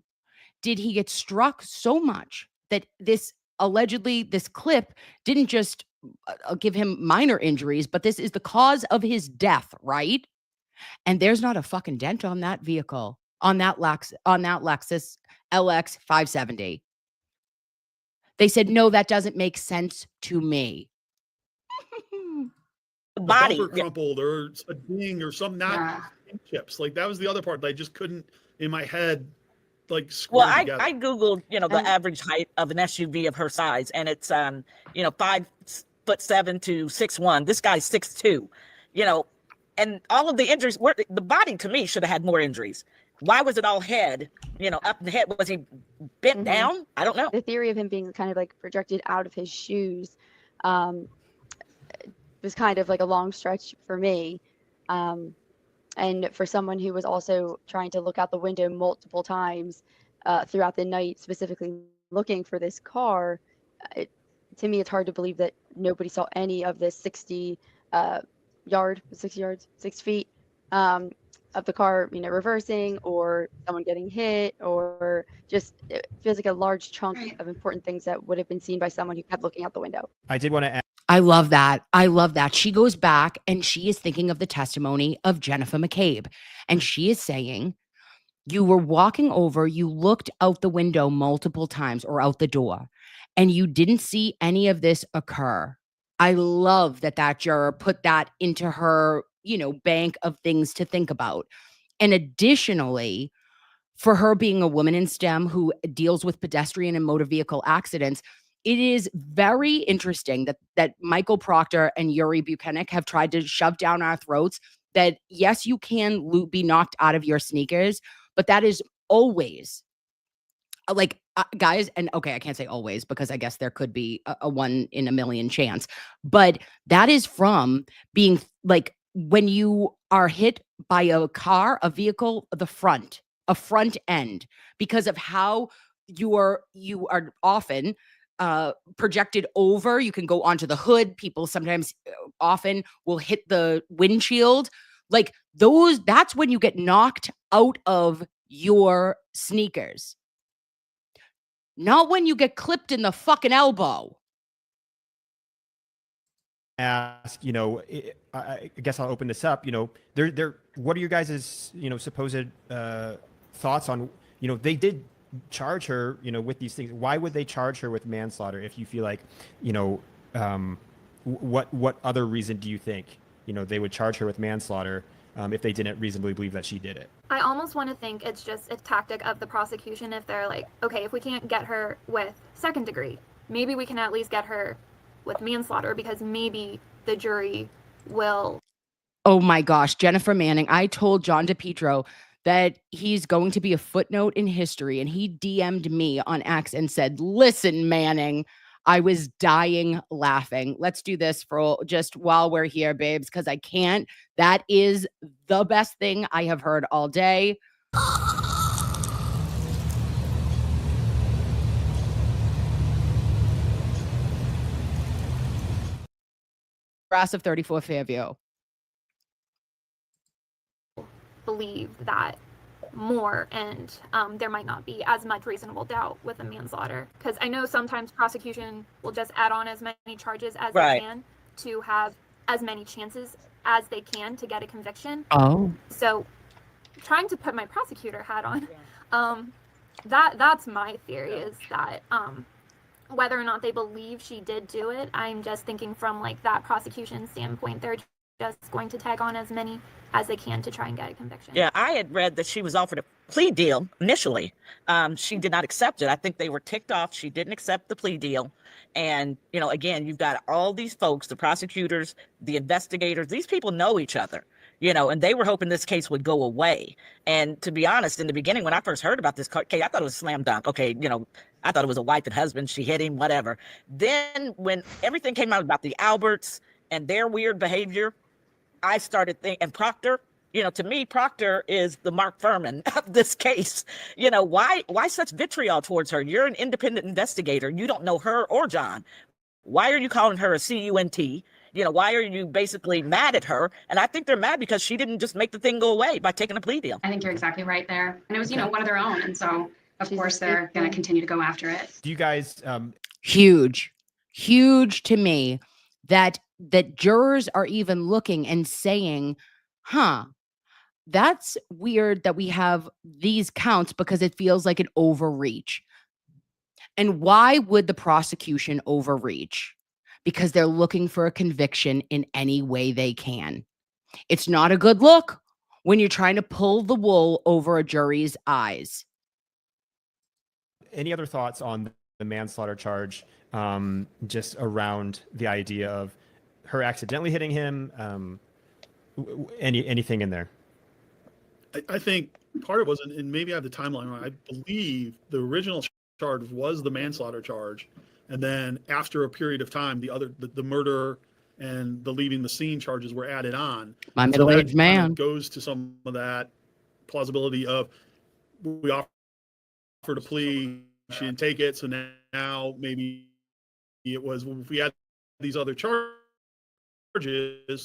did he get struck so much that this clip didn't just give him minor injuries, but this is the cause of his death, right? And there's not a fucking dent on that vehicle, on that Lexus LX 570. They said, no, that doesn't make sense to me. The bumper crumpled or a ding or some chips. Like, that was the other part that I just couldn't, in my head, like, square together. I Googled, the average height of an SUV of her size, and it's, 5'7" to 6'1". This guy's 6'2", and all of the injuries the body, to me, should have had more injuries. Why was it all head, up in the head? Was he bent down? I don't know. The theory of him being kind of like projected out of his shoes was kind of like a long stretch for me. And for someone who was also trying to look out the window multiple times throughout the night, specifically looking for this car, to me, it's hard to believe that nobody saw any of this 6 feet of the car, reversing, or someone getting hit, or just, it feels like a large chunk of important things that would have been seen by someone who kept looking out the window. I did want to add. I love that. I love that. She goes back and she is thinking of the testimony of Jennifer McCabe. And she is saying, you were walking over, you looked out the window multiple times or out the door, and you didn't see any of this occur. I love that juror put that into her, bank of things to think about. And additionally, for her being a woman in STEM who deals with pedestrian and motor vehicle accidents, it is very interesting that Michael Proctor and Yuri Buchanan have tried to shove down our throats that, yes, you can be knocked out of your sneakers, but that is always guys, and okay, I can't say always because I guess there could be a 1 in a million chance, but that is from being like when you are hit by a car, a vehicle, a front end, because of how you are often projected over. You can go onto the hood. People sometimes often will hit the windshield. Like that's when you get knocked out of your sneakers. Not when you get clipped in the fucking elbow. Ask, I guess I'll open this up. What are your guys' supposed thoughts on, they did charge her, with these things. Why would they charge her with manslaughter if you feel like, what other reason do you think, they would charge her with manslaughter if they didn't reasonably believe that she did it? I almost want to think it's just a tactic of the prosecution. If they're like, okay, if we can't get her with second degree, maybe we can at least get her with manslaughter, because maybe the jury will. Oh my gosh, Jennifer Manning. I told John DePietro that he's going to be a footnote in history, and he DM'd me on X and said, listen, Manning, I was dying laughing. Let's do this for just while we're here, babes, because I can't. That is the best thing I have heard all day. Brass of 34 Fairview. Believe that more, and there might not be as much reasonable doubt with a manslaughter, because I know sometimes prosecution will just add on as many charges as they can to have as many chances as they can to get a conviction. Oh, so trying to put my prosecutor hat on, that's my theory, is that whether or not they believe she did do it, I'm just thinking from like that prosecution standpoint, they're just going to tag on as many as they can to try and get a conviction. Yeah, I had read that she was offered a plea deal initially. She did not accept it. I think they were ticked off. She didn't accept the plea deal. And, you know, again, you've got all these folks, the prosecutors, the investigators, these people know each other, you know, and they were hoping this case would go away. And to be honest, in the beginning, when I first heard about this case, I thought it was a slam dunk. Okay, you know, I thought it was a wife and husband. She hit him, whatever. Then when everything came out about the Alberts and their weird behavior, I started thinking, and Proctor, you know, to me, Proctor is the Mark Furman of this case. You know, why such vitriol towards her? You're an independent investigator. You don't know her or John. Why are you calling her a CUNT? You know, why are you basically mad at her? And I think they're mad because she didn't just make the thing go away by taking a plea deal. I think you're exactly right there. And it was, you know, one of their own. And so, of course, they're going to continue to go after it. Do you guys huge to me that jurors are even looking and saying, huh, that's weird that we have these counts because it feels like an overreach. And why would the prosecution overreach? Because they're looking for a conviction in any way they can. It's not a good look when you're trying to pull the wool over a jury's eyes. any other thoughts on the manslaughter charge, just around the idea of her accidentally hitting him? Anything in there? I think part of it was, and maybe I have the timeline wrong, I believe the original charge was the manslaughter charge. And then after a period of time, the murder and the leaving the scene charges were added on. My middle-aged man goes to some of that plausibility of, we offered a plea, she didn't take it, so now maybe it was, if we had these other charges,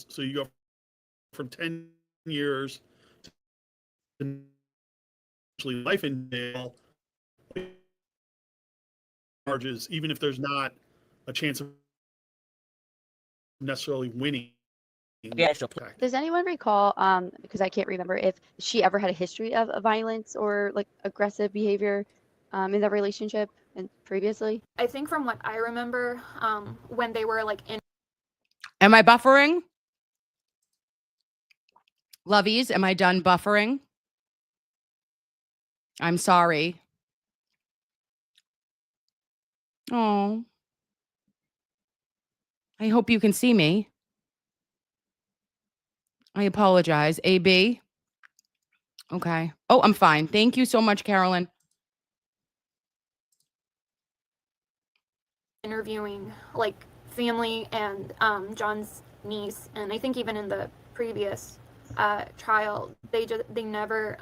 so you go from 10 years to actually life in jail, charges, even if there's not a chance of necessarily winning. Yeah. Does anyone recall, because I can't remember, if she ever had a history of violence or like aggressive behavior in that relationship and previously? I think from what I remember, when they were like in. Am I buffering? Loveys, am I done buffering? I'm sorry. Oh. I hope you can see me. I apologize. AB? Okay. Oh, I'm fine. Thank you so much, Carolyn. Interviewing like family and John's niece, and I think even in the previous trial, they never,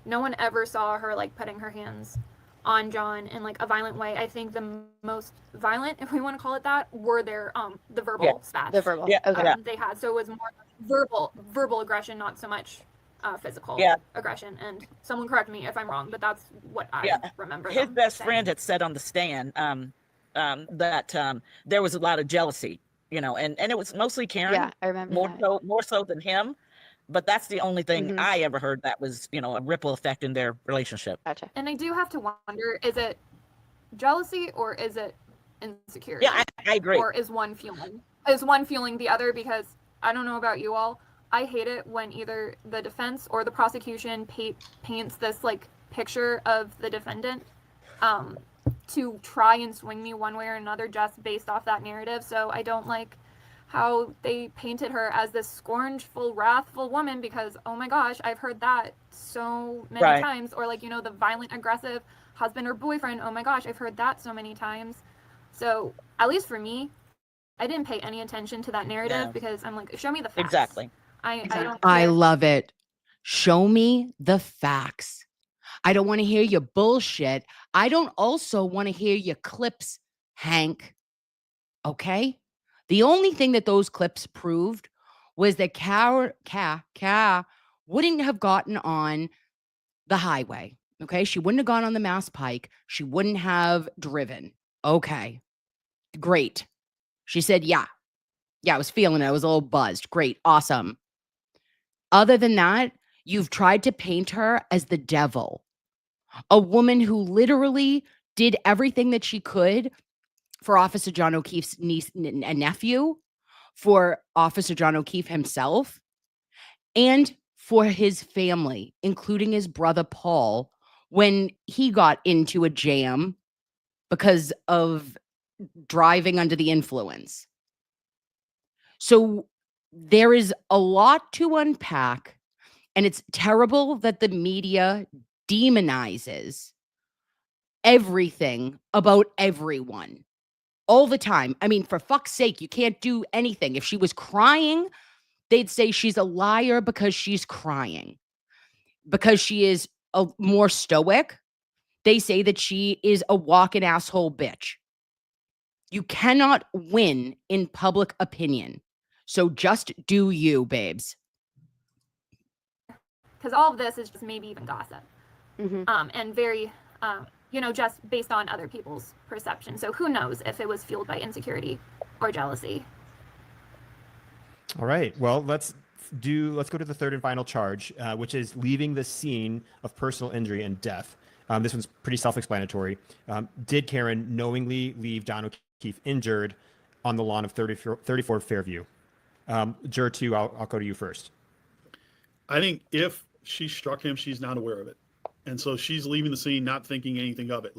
no one ever saw her like putting her hands on John in like a violent way. I think the most violent, if we want to call it that, were their the verbal spats. The verbal. Okay. They had, so it was more verbal aggression, not so much physical aggression. And someone correct me if I'm wrong, but that's what I remember. His best friend had said on the stand that there was a lot of jealousy, you know, and it was mostly Karen. Yeah, I remember more so than him. But that's the only thing I ever heard that was, you know, a ripple effect in their relationship. Gotcha. And I do have to wonder, is it jealousy or is it insecurity? Yeah, I agree. Or is one fueling the other? Because I don't know about you all, I hate it when either the defense or the prosecution paints this like picture of the defendant to try and swing me one way or another just based off that narrative. So I don't like how they painted her as this scornful, wrathful woman, because, oh my gosh, I've heard that so many times. Or like, you know, the violent, aggressive husband or boyfriend. Oh my gosh, I've heard that so many times. So at least for me, I didn't pay any attention to that narrative because I'm like, show me the facts. Exactly. I love it. Show me the facts. I don't want to hear your bullshit. I don't also want to hear your clips, Hank. Okay? The only thing that those clips proved was that Ka wouldn't have gotten on the highway. Okay? She wouldn't have gone on the Mass Pike. She wouldn't have driven. Okay. Great. She said, yeah, I was feeling it. I was a little buzzed. Great. Awesome. Other than that, you've tried to paint her as the devil, a woman who literally did everything that she could for Officer John O'Keefe's niece and nephew, for Officer John O'Keefe himself and for his family, including his brother Paul, when he got into a jam because of driving under the influence. So there is a lot to unpack, and it's terrible that the media demonizes everything about everyone all the time. I mean, for fuck's sake, you can't do anything. If she was crying, they'd say she's a liar because she's crying. Because she is more stoic, they say that she is a walking asshole bitch. You cannot win in public opinion. So just do you, babes. Because all of this is just maybe even gossip. Mhm. And very, just based on other people's perception. So who knows if it was fueled by insecurity or jealousy. All right. Well, let's go to the third and final charge, which is leaving the scene of personal injury and death. This one's pretty self-explanatory. Did Karen knowingly leave John O'Keefe injured on the lawn of 34 Fairview? Juror 2, I'll go to you first. I think if she struck him, she's not aware of it. And so she's leaving the scene, not thinking anything of it.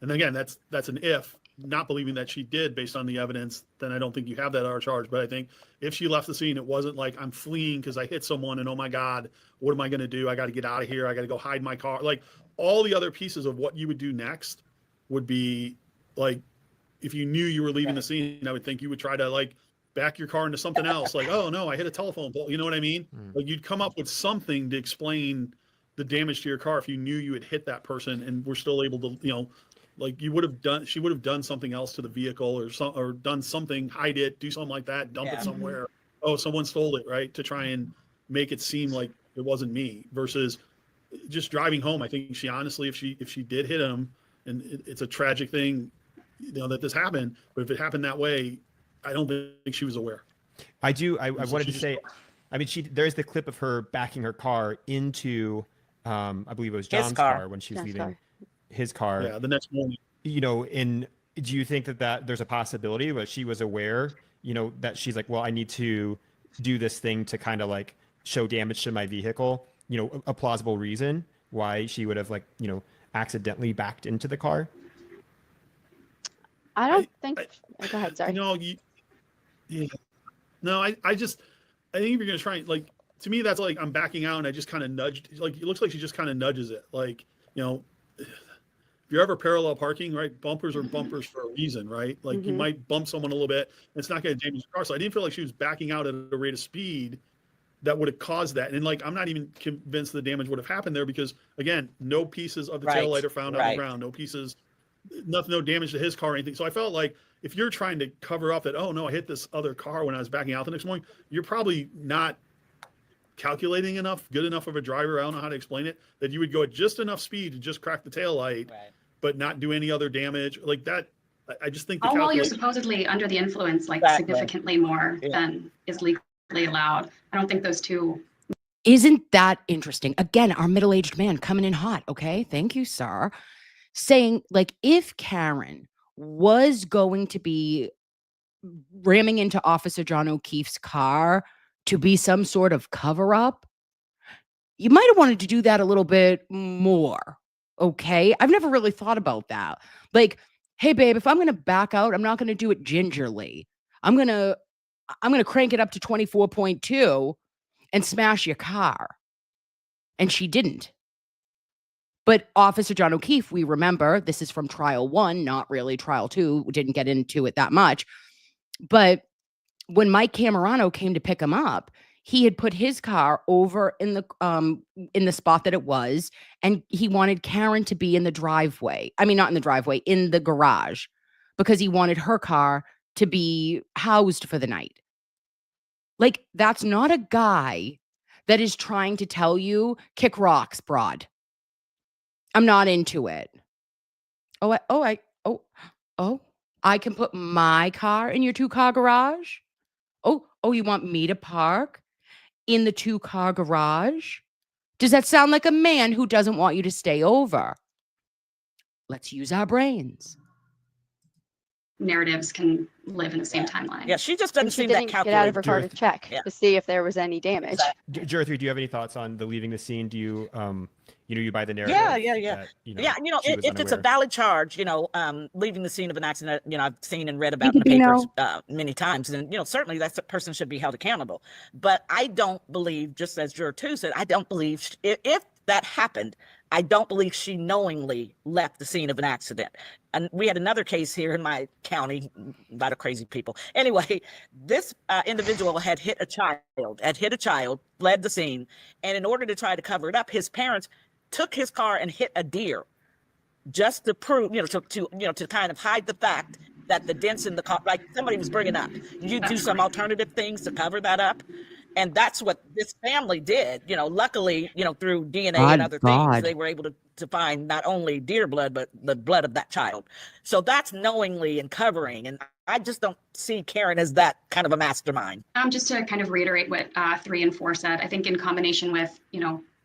And again, that's an if, not believing that she did based on the evidence, then I don't think you have that charge. But I think if she left the scene, it wasn't like I'm fleeing because I hit someone and oh my God, what am I going to do? I got to get out of here. I got to go hide my car. Like all the other pieces of what you would do next would be like, if you knew you were leaving the scene, I would think you would try to back your car into something else. Like, oh no, I hit a telephone pole. You know what I mean? Like you'd come up with something to explain the damage to your car if you knew you had hit that person and were still able to, she would have done something else to the vehicle or done something, hide it, do something like that, dump it somewhere. Oh, someone stole it, right? To try and make it seem like it wasn't me versus just driving home. I think she honestly, if she did hit him, and it's a tragic thing, that this happened, but if it happened that way, I don't think she was aware. I wanted to say, there's the clip of her backing her car into, I believe it was John's car when she's leaving his car. Yeah, the next morning. Do you think that there's a possibility that she was aware, that she's like, well, I need to do this thing to kind of show damage to my vehicle, a plausible reason why she would have accidentally backed into the car? I don't think. Go ahead. Sorry. Yeah. No, I think if you're gonna try to me that's like I'm backing out and I just kind of nudged. It looks like she just kind of nudges it. If you're ever parallel parking, right? Bumpers are bumpers for a reason, right? You might bump someone a little bit. And it's not going to damage the car. So I didn't feel like she was backing out at a rate of speed that would have caused that. And I'm not even convinced the damage would have happened there because again, no pieces of the taillight are found on the ground. No pieces. No damage to his car or anything. So I felt like if you're trying to cover up that, oh no, I hit this other car when I was backing out the next morning, you're probably not calculating good enough of a driver. I don't know how to explain it, that you would go at just enough speed to just crack the taillight, but not do any other damage like that. I just think while you're supposedly under the influence, significantly more than is legally allowed. I don't think those two. Isn't that interesting? Again, our middle-aged man coming in hot. Okay. Thank you, sir. Saying if Karen was going to be ramming into Officer John O'Keefe's car to be some sort of cover up, you might have wanted to do that a little bit more. Okay. I've never really thought about that. Hey babe, if I'm going to back out, I'm not going to do it gingerly. I'm going to crank it up to 24.2 and smash your car. And she didn't. But Officer John O'Keefe, we remember, this is from trial 1, not really trial 2. We didn't get into it that much. But when Mike Camerano came to pick him up, he had put his car over in the spot that it was, and he wanted Karen to be in the driveway. I mean, not in the driveway, in the garage, because he wanted her car to be housed for the night. That's not a guy that is trying to tell you, kick rocks, broad. I'm not into it. I can put my car in your 2-car garage? Oh, you want me to park in the 2-car garage? Does that sound like a man who doesn't want you to stay over? Let's use our brains. narratives can live in the same timeline. Yeah, she just doesn't And she seem that didn't get out of calculated. her car to check Yeah. to see if there was any damage. Jurthry, do you have any thoughts on the leaving the scene? Do you, you buy the narrative? Yeah. That, she was If it's a unaware? valid charge, leaving the scene of an accident, I've seen and read about in the papers many times, and certainly that person should be held accountable. But I don't believe, just as Juror 2 said, I don't believe if that happened, I don't believe she knowingly left the scene of an accident. And we had another case here in my county, a lot of crazy people. Anyway, this individual had hit a child, fled the scene, and in order to try to cover it up, his parents took his car and hit a deer, just to prove, to kind of hide the fact that the dents in the car, like somebody was bringing up, you do some alternative things to cover that up. And that's what this family did. Luckily, through DNA and other things, they were able to find not only deer blood, but the blood of that child. So that's knowingly and covering. And I just don't see Karen as that kind of a mastermind. Just to kind of reiterate what 3 and 4 said, I think in combination with,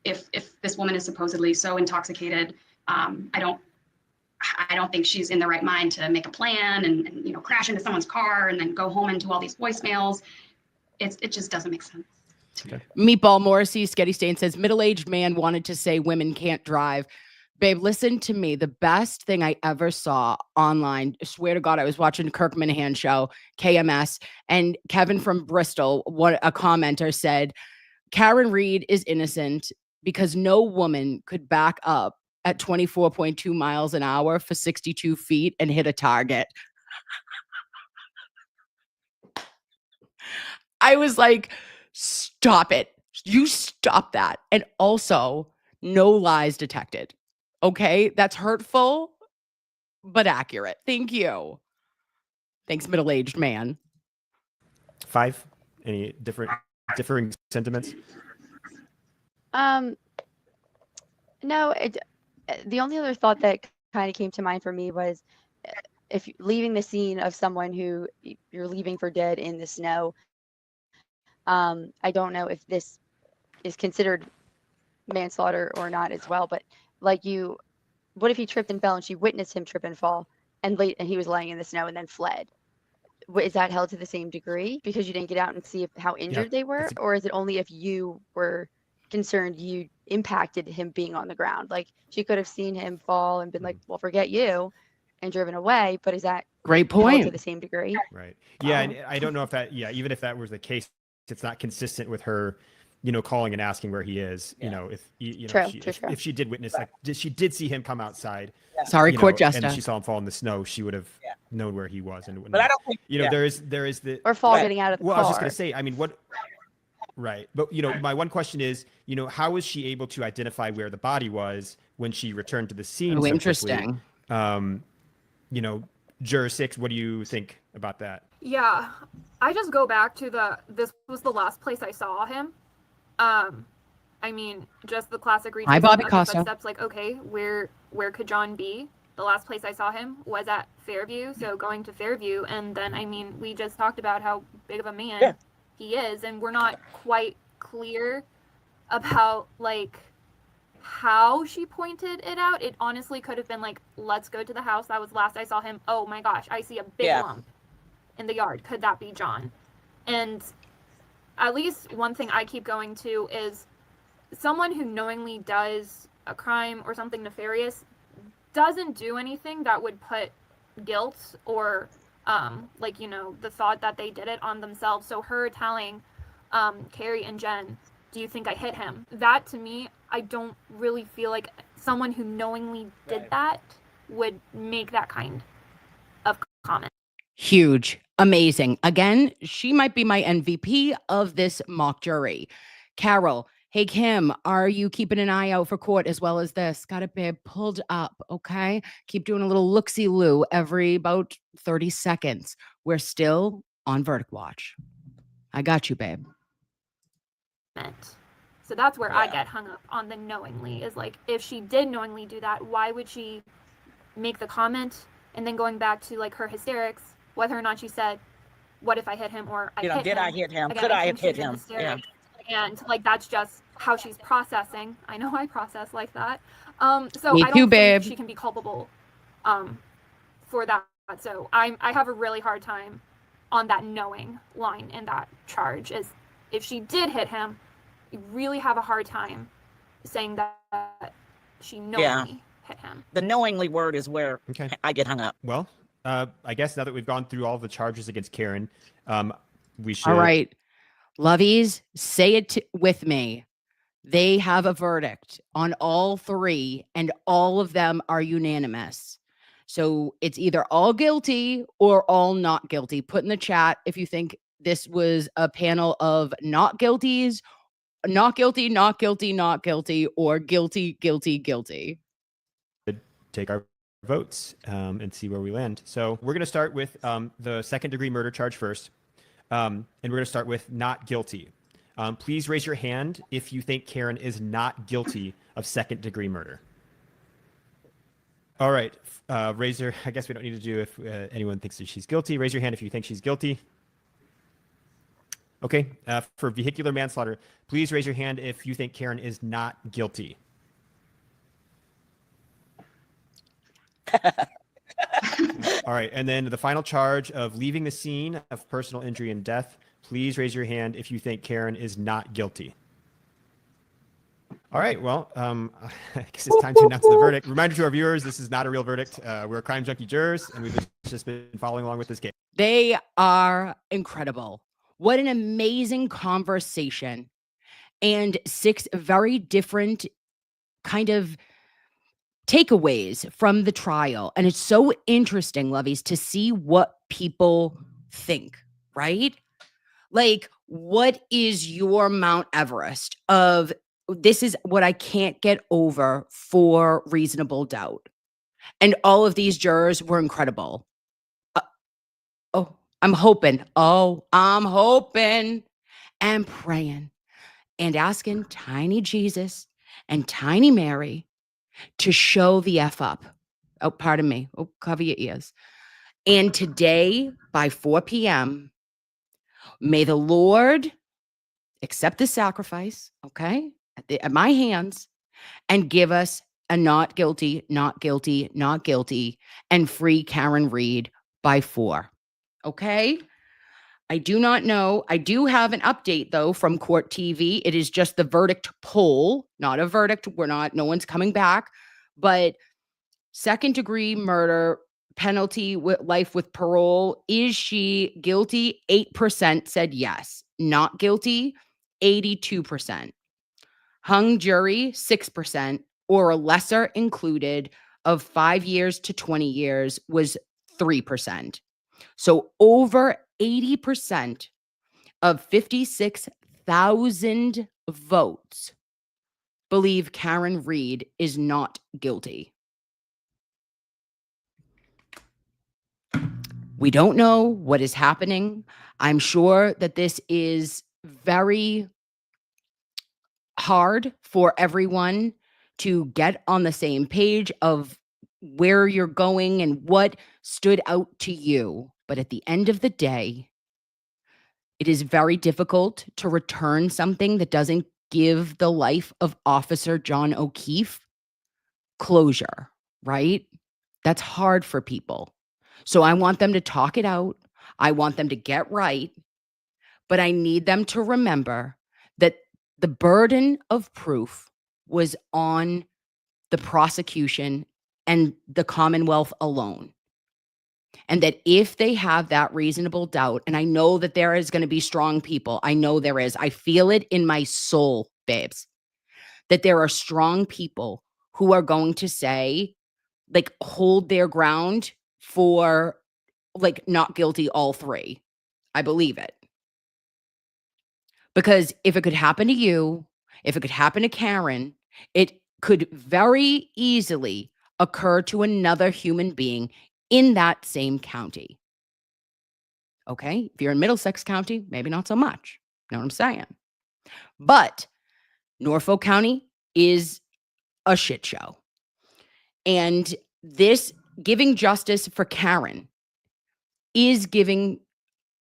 if this woman is supposedly so intoxicated, I don't think she's in the right mind to make a plan and crash into someone's car and then go home and do all these voicemails. It just doesn't make sense. Okay. Meatball Morrissey, Sketty Stain says, middle-aged man wanted to say women can't drive. Babe, listen to me. The best thing I ever saw online, I swear to God, I was watching Kirk Minahan show, KMS, and Kevin from Bristol, a commenter said, Karen Reed is innocent because no woman could back up at 24.2 miles an hour for 62 feet and hit a target. I was like, stop it. You stop that. And also, no lies detected. Okay? That's hurtful, but accurate. Thank you. Thanks, middle-aged man. 5? Any differing sentiments? No, the only other thought that kind of came to mind for me was if leaving the scene of someone who you're leaving for dead in the snow. I don't know if this is considered manslaughter or not as well, but what if he tripped and fell and she witnessed him trip and fall and he was laying in the snow and then fled? Is that held to the same degree because you didn't get out and see how injured they were? Or is it only if you were concerned you impacted him being on the ground? Like she could have seen him fall and been like, well, forget you, and driven away. But is that great held point to the same degree? Right. Yeah. And I don't know if that, even if that was the case, it's not consistent with her, calling and asking where he is. If she did witness, she did see him come outside. Sorry, court jester. And she saw him fall in the snow, she would have known where he was. And but I don't think, there is the or fall getting out of the car. I was just gonna say, what? Right, but my one question is, how was she able to identify where the body was when she returned to the scene? Oh, so interesting. Quickly? Juror 6, what do you think about that? Yeah, I just go back to this was the last place I saw him. I mean, just the classic reason. Hi, Bobby of the Costa. footsteps, like, okay, where could John be? The last place I saw him was at Fairview, so going to Fairview, and then, I mean, we just talked about how big of a man he is, and we're not quite clear about, like, how she pointed it out. It honestly could have been like, let's go to the house. That was last I saw him. Oh my gosh, I see a big lump in the yard. Could that be John? And at least one thing I keep going to is someone who knowingly does a crime or something nefarious doesn't do anything that would put guilt or the thought that they did it on themselves. So her telling Carrie and Jen, do you think I hit him? That to me, I don't really feel like someone who knowingly did that would make that kind of comment. Huge. Amazing. Again, she might be my MVP of this mock jury. Carol, hey, Kim, are you keeping an eye out for court as well as this? Got it, babe. Pulled up, okay? Keep doing a little look-see-loo every about 30 seconds. We're still on verdict watch. I got you, babe. So that's where I get hung up on the knowingly, is like, if she did knowingly do that, why would she make the comment? And then going back to like her hysterics, whether or not she said, what if I hit him, or I hit him? Did I hit him? Again, Could I have think hit him? Yeah. And like, that's just how she's processing. I know I process like that. So Me I don't too, think babe. she can be culpable for that So I have a really hard time on that knowing line in that charge. Is if she did hit him, you really have a hard time saying that she knowingly hit him. The knowingly word is where Okay. I get hung up. Well, I guess now that we've gone through all the charges against Karen, we should. All right. Loveys, say it with me. They have a verdict on all three, and all of them are unanimous. So it's either all guilty or all not guilty. Put in the chat if you think this was a panel of not guilties, not guilty, not guilty, not guilty, or guilty, guilty, guilty. Take our votes and see where we land. So we're going to start with the second-degree murder charge first, and we're going to start with not guilty. Please raise your hand if you think Karen is not guilty of second-degree murder. All right, raise your. I guess we don't need to do if anyone thinks that she's guilty. Raise your hand if you think she's guilty. Okay, for vehicular manslaughter, please raise your hand if you think Karen is not guilty. All right, and then the final charge of leaving the scene of personal injury and death, please raise your hand if you think Karen is not guilty. All right, well, I guess it's time to announce the verdict. Reminder to our viewers, this is not a real verdict. We're crime junkie jurors, and we've just been following along with this case. They are incredible. What an amazing conversation. And 6 very different kind of takeaways from the trial. And it's so interesting, Loveys, to see what people think, right? Like, what is your Mount Everest of this is what I can't get over for reasonable doubt? And all of these jurors were incredible. I'm hoping and praying and asking tiny Jesus and tiny Mary to show the F up. Oh, pardon me. Oh, cover your ears. And today by 4 p.m., may the Lord accept the sacrifice, okay, at my hands, and give us a not guilty, not guilty, not guilty, and free Karen Read by 4. Okay? I do not know. I do have an update, though, from Court TV. It is just the verdict poll, not a verdict. No one's coming back. But second-degree murder, penalty with life with parole. Is she guilty? 8% said yes. Not guilty, 82%. Hung jury, 6%, or a lesser included of 5 years to 20 years was 3%. So over 80% of 56,000 votes believe Karen Read is not guilty. We don't know what is happening. I'm sure that this is very hard for everyone to get on the same page of where you're going and what stood out to you. But at the end of the day, it is very difficult to return something that doesn't give the life of Officer John O'Keefe closure, right? That's hard for people. So I want them to talk it out. I want them to get right. But I need them to remember that the burden of proof was on the prosecution and the Commonwealth alone. And that if they have that reasonable doubt, and I know that there is going to be strong people. I know there is. I feel it in my soul, babes, that there are strong people who are going to say, like, hold their ground for, like, not guilty all 3. I believe it. Because if it could happen to you, if it could happen to Karen, it could very easily occur to another human being in that same county. Okay? If you're in Middlesex County, maybe not so much. You know what I'm saying? But Norfolk County is a shit show. And this giving justice for Karen is giving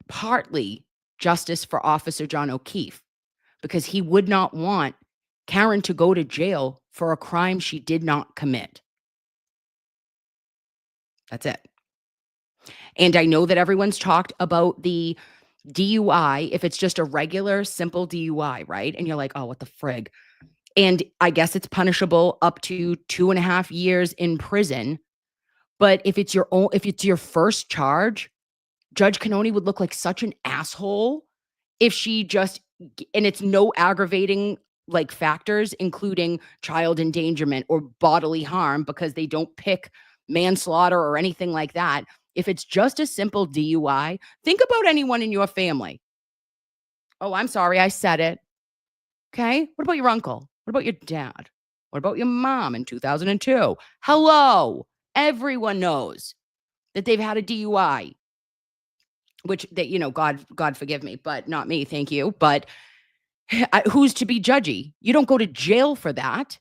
partly justice for Officer John O'Keefe, because he would not want Karen to go to jail for a crime she did not commit. That's it. And I know that everyone's talked about the DUI, if it's just a regular, simple DUI, right? And you're like, oh, what the frig? And I guess it's punishable up to 2.5 years in prison. But if it's your first charge, Judge Canoni would look like such an asshole if she just, and it's no aggravating like factors, including child endangerment or bodily harm, because they don't pick manslaughter or anything like that. If it's just a simple DUI, think about anyone in your family. Oh, I'm sorry, I said it. Okay. What about your uncle? What about your dad? What about your mom in 2002? Hello. Everyone knows that they've had a DUI, which they, God forgive me, but not me. Thank you. But who's to be judgy? You don't go to jail for that.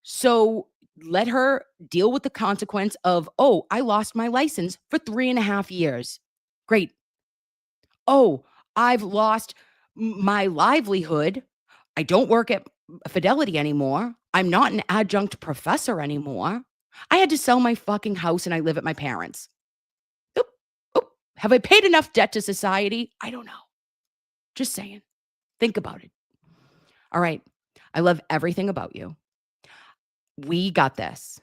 So let her deal with the consequence of, oh, I lost my license for 3.5 years. Great. Oh, I've lost my livelihood. I don't work at Fidelity anymore. I'm not an adjunct professor anymore. I had to sell my fucking house and I live at my parents'. Oop, oop. Have I paid enough debt to society? I don't know. Just saying. Think about it. All right. I love everything about you. We got this.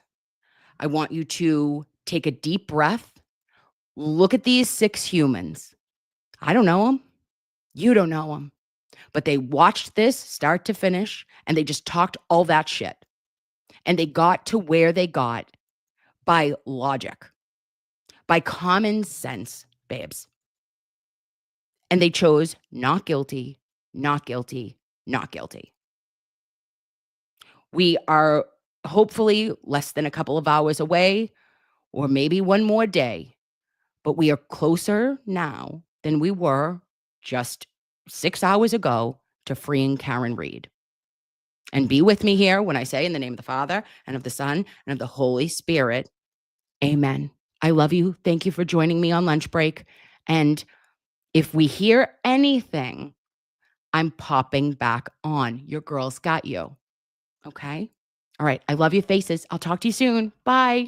I want you to take a deep breath. Look at these 6 humans. I don't know them. You don't know them. But they watched this start to finish and they just talked all that shit. And they got to where they got by logic, by common sense, babes. And they chose not guilty, not guilty, not guilty. We are hopefully less than a couple of hours away, or maybe one more day, but we are closer now than we were just 6 hours ago to freeing Karen Reed. And be with me here when I say, in the name of the Father and of the Son and of the Holy Spirit, amen. I love you. Thank you for joining me on lunch break. And if we hear anything, I'm popping back on. Your girl's got you. Okay? All right. I love your faces. I'll talk to you soon. Bye.